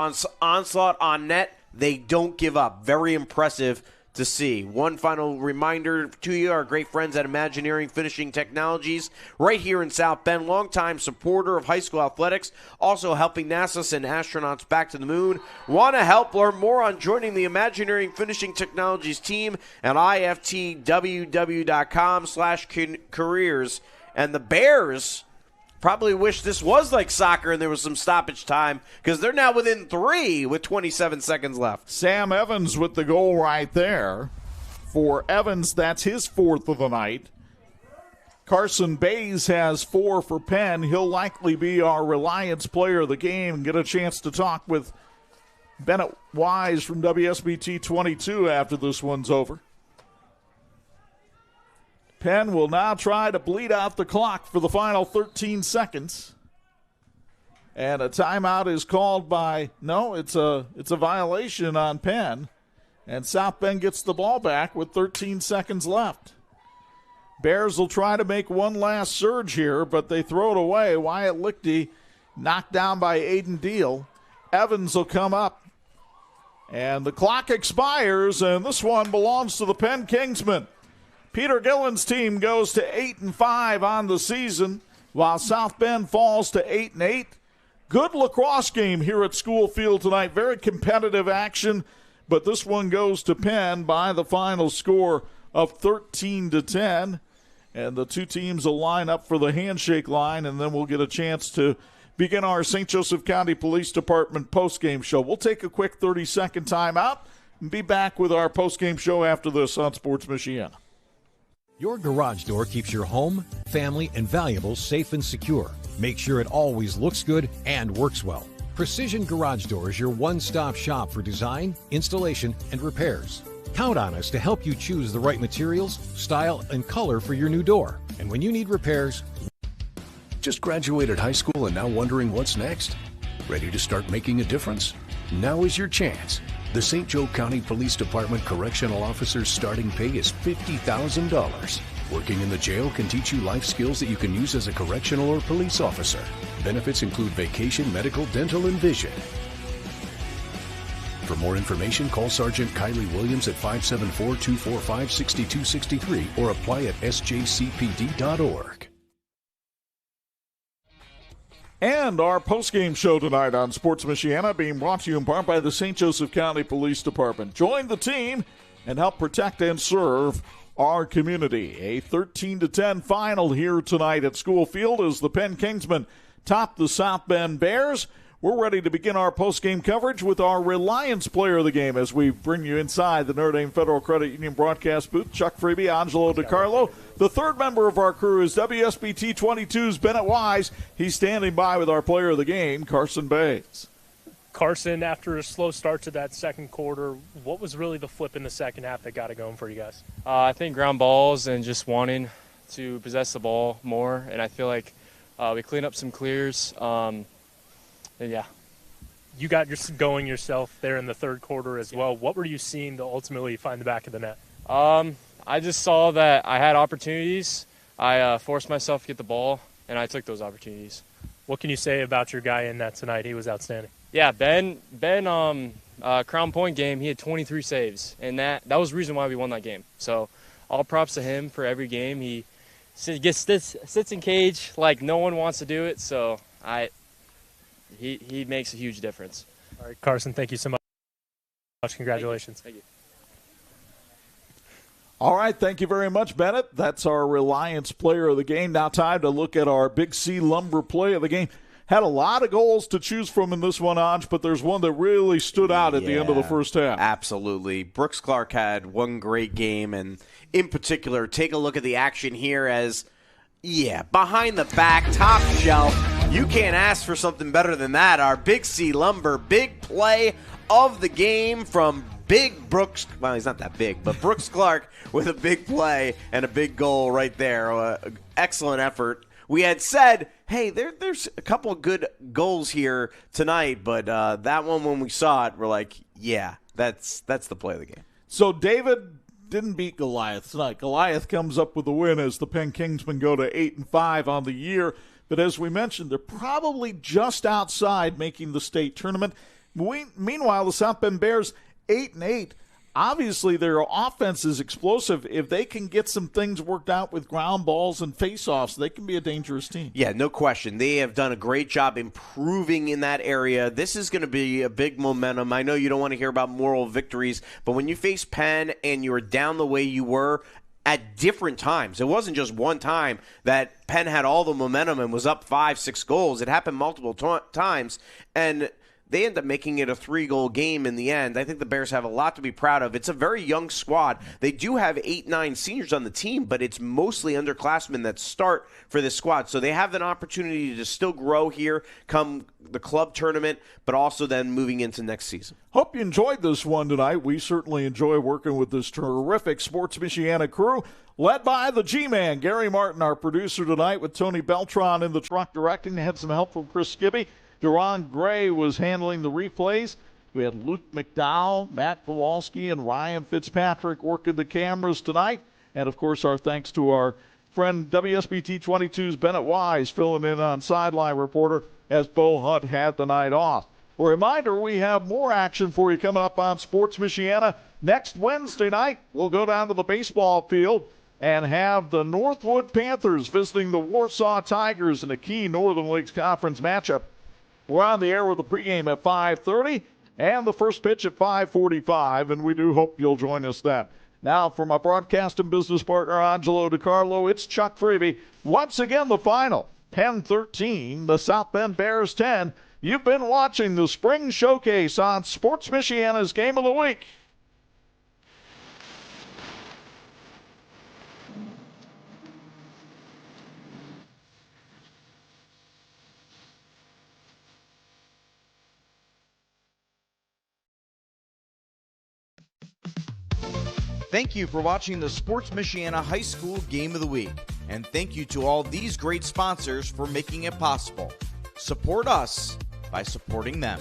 on net, they don't give up. Very impressive to see. One final reminder to you, our great friends at Imagineering Finishing Technologies, right here in South Bend, longtime supporter of high school athletics, also helping NASA send astronauts back to the moon. Want to help? Learn more on joining the Imagineering Finishing Technologies team at iftww.com/careers. And the Bears probably wish this was like soccer and there was some stoppage time, because they're now within 3 with 27 seconds left. Sam Evans with the goal right there. For Evans, that's his 4th of the night. Carson Bays has 4 for Penn. He'll likely be our Reliance player of the game and get a chance to talk with Bennett Wise from WSBT-22 after this one's over. Penn will now try to bleed out the clock for the final 13 seconds. And a timeout is called by, no, it's a violation on Penn. And South Bend gets the ball back with 13 seconds left. Bears will try to make one last surge here, but they throw it away. Wyatt Lichty knocked down by Aiden Deal. Evans will come up. And the clock expires, and this one belongs to the Penn Kingsmen. Peter Gillen's team goes to 8-5 on the season, while South Bend falls to 8-8. Good lacrosse game here at School Field tonight. Very competitive action, but this one goes to Penn by the final score of 13-10. And the two teams will line up for the handshake line, and then we'll get a chance to begin our St. Joseph County Police Department postgame show. We'll take a quick 30-second timeout and be back with our postgame show after this on Sports Michiana. Your garage door keeps your home, family, and valuables safe and secure. Make sure it always looks good and works well. Precision Garage Door is your one-stop shop for design, installation, and repairs. Count on us to help you choose the right materials, style, and color for your new door. And when you need repairs... Just graduated high school and now wondering what's next? Ready to start making a difference? Now is your chance. The St. Joe County Police Department Correctional Officer's starting pay is $50,000. Working in the jail can teach you life skills that you can use as a correctional or police officer. Benefits include vacation, medical, dental, and vision. For more information, call Sergeant Kylie Williams at 574-245-6263 or apply at sjcpd.org. And our postgame show tonight on Sports Michiana being brought to you in part by the St. Joseph County Police Department. Join the team and help protect and serve our community. A 13-10 final here tonight at School Field as the Penn Kingsmen top the South Bend Bears. We're ready to begin our postgame coverage with our Reliance player of the game as we bring you inside the Notre Dame Federal Credit Union broadcast booth. Chuck Freeby, Angelo Carlo. The third member of our crew is WSBT-22's Bennett Wise. He's standing by with our player of the game, Carson Bays. Carson, after a slow start to that second quarter, what was really the flip in the second half that got it going for you guys? I think ground balls and just wanting to possess the ball more, and I feel like we cleaned up some clears. And yeah. You got going yourself there in the third quarter as well. What were you seeing to ultimately find the back of the net? I just saw that I had opportunities. I forced myself to get the ball, and I took those opportunities. What can you say about your guy in net tonight? He was outstanding. Yeah, Ben, Crown Point game, he had 23 saves, and that was the reason why we won that game. So all props to him for every game. He sits in cage like no one wants to do it, so he makes a huge difference. All right, Carson, thank you so much. Congratulations. Thank you. All right, thank you very much, Bennett. That's our Reliance player of the game. Now time to look at our Big C Lumber play of the game. Had a lot of goals to choose from in this one, Anj, but there's one that really stood out at the end of the first half. Absolutely. Brooks Clark had one great game, and in particular, take a look at the action here as, behind the back, top shelf. You can't ask for something better than that. Our Big C Lumber big play of the game from Big Brooks. Well, he's not that big, but Brooks Clark with a big play and a big goal right there. Excellent effort. We had said, hey, there's a couple of good goals here tonight, but that one, when we saw it, we're like, that's the play of the game. So David didn't beat Goliath tonight. Goliath comes up with the win as the Penn Kingsmen go to 8-5 on the year. But as we mentioned, they're probably just outside making the state tournament. Meanwhile, the South Bend Bears, 8-8. Obviously, their offense is explosive. If they can get some things worked out with ground balls and faceoffs, they can be a dangerous team. Yeah, no question. They have done a great job improving in that area. This is going to be a big momentum. I know you don't want to hear about moral victories, but when you face Penn and you're down the way you were at different times, it wasn't just one time that Penn had all the momentum and was up 5-6 goals. It happened multiple times, and they end up making it a 3-goal game in the end. I think the Bears have a lot to be proud of. It's a very young squad. They do have 8-9 seniors on the team, but it's mostly underclassmen that start for this squad. So they have an opportunity to still grow here come the club tournament, but also then moving into next season. Hope you enjoyed this one tonight. We certainly enjoy working with this terrific Sports Michiana crew, led by the G-Man, Gary Martin, our producer tonight, with Tony Beltran in the truck directing. They had some help from Chris Skibby. Deron Gray was handling the replays. We had Luke McDowell, Matt Kowalski, and Ryan Fitzpatrick working the cameras tonight. And, of course, our thanks to our friend WSBT-22's Bennett Wise filling in on sideline reporter as Bo Hunt had the night off. A reminder, we have more action for you coming up on Sports Michiana. Next Wednesday night, we'll go down to the baseball field and have the Northwood Panthers visiting the Warsaw Tigers in a key Northern Lakes Conference matchup. We're on the air with the pregame at 5:30 and the first pitch at 5:45, and we do hope you'll join us then. Now, for my broadcast and business partner, Angelo DiCarlo, it's Chuck Freeby. Once again, the final, Penn 13, the South Bend Bears 10. You've been watching the Spring Showcase on Sports Michiana's Game of the Week. Thank you for watching the Sports Michiana High School Game of the Week. And thank you to all these great sponsors for making it possible. Support us by supporting them.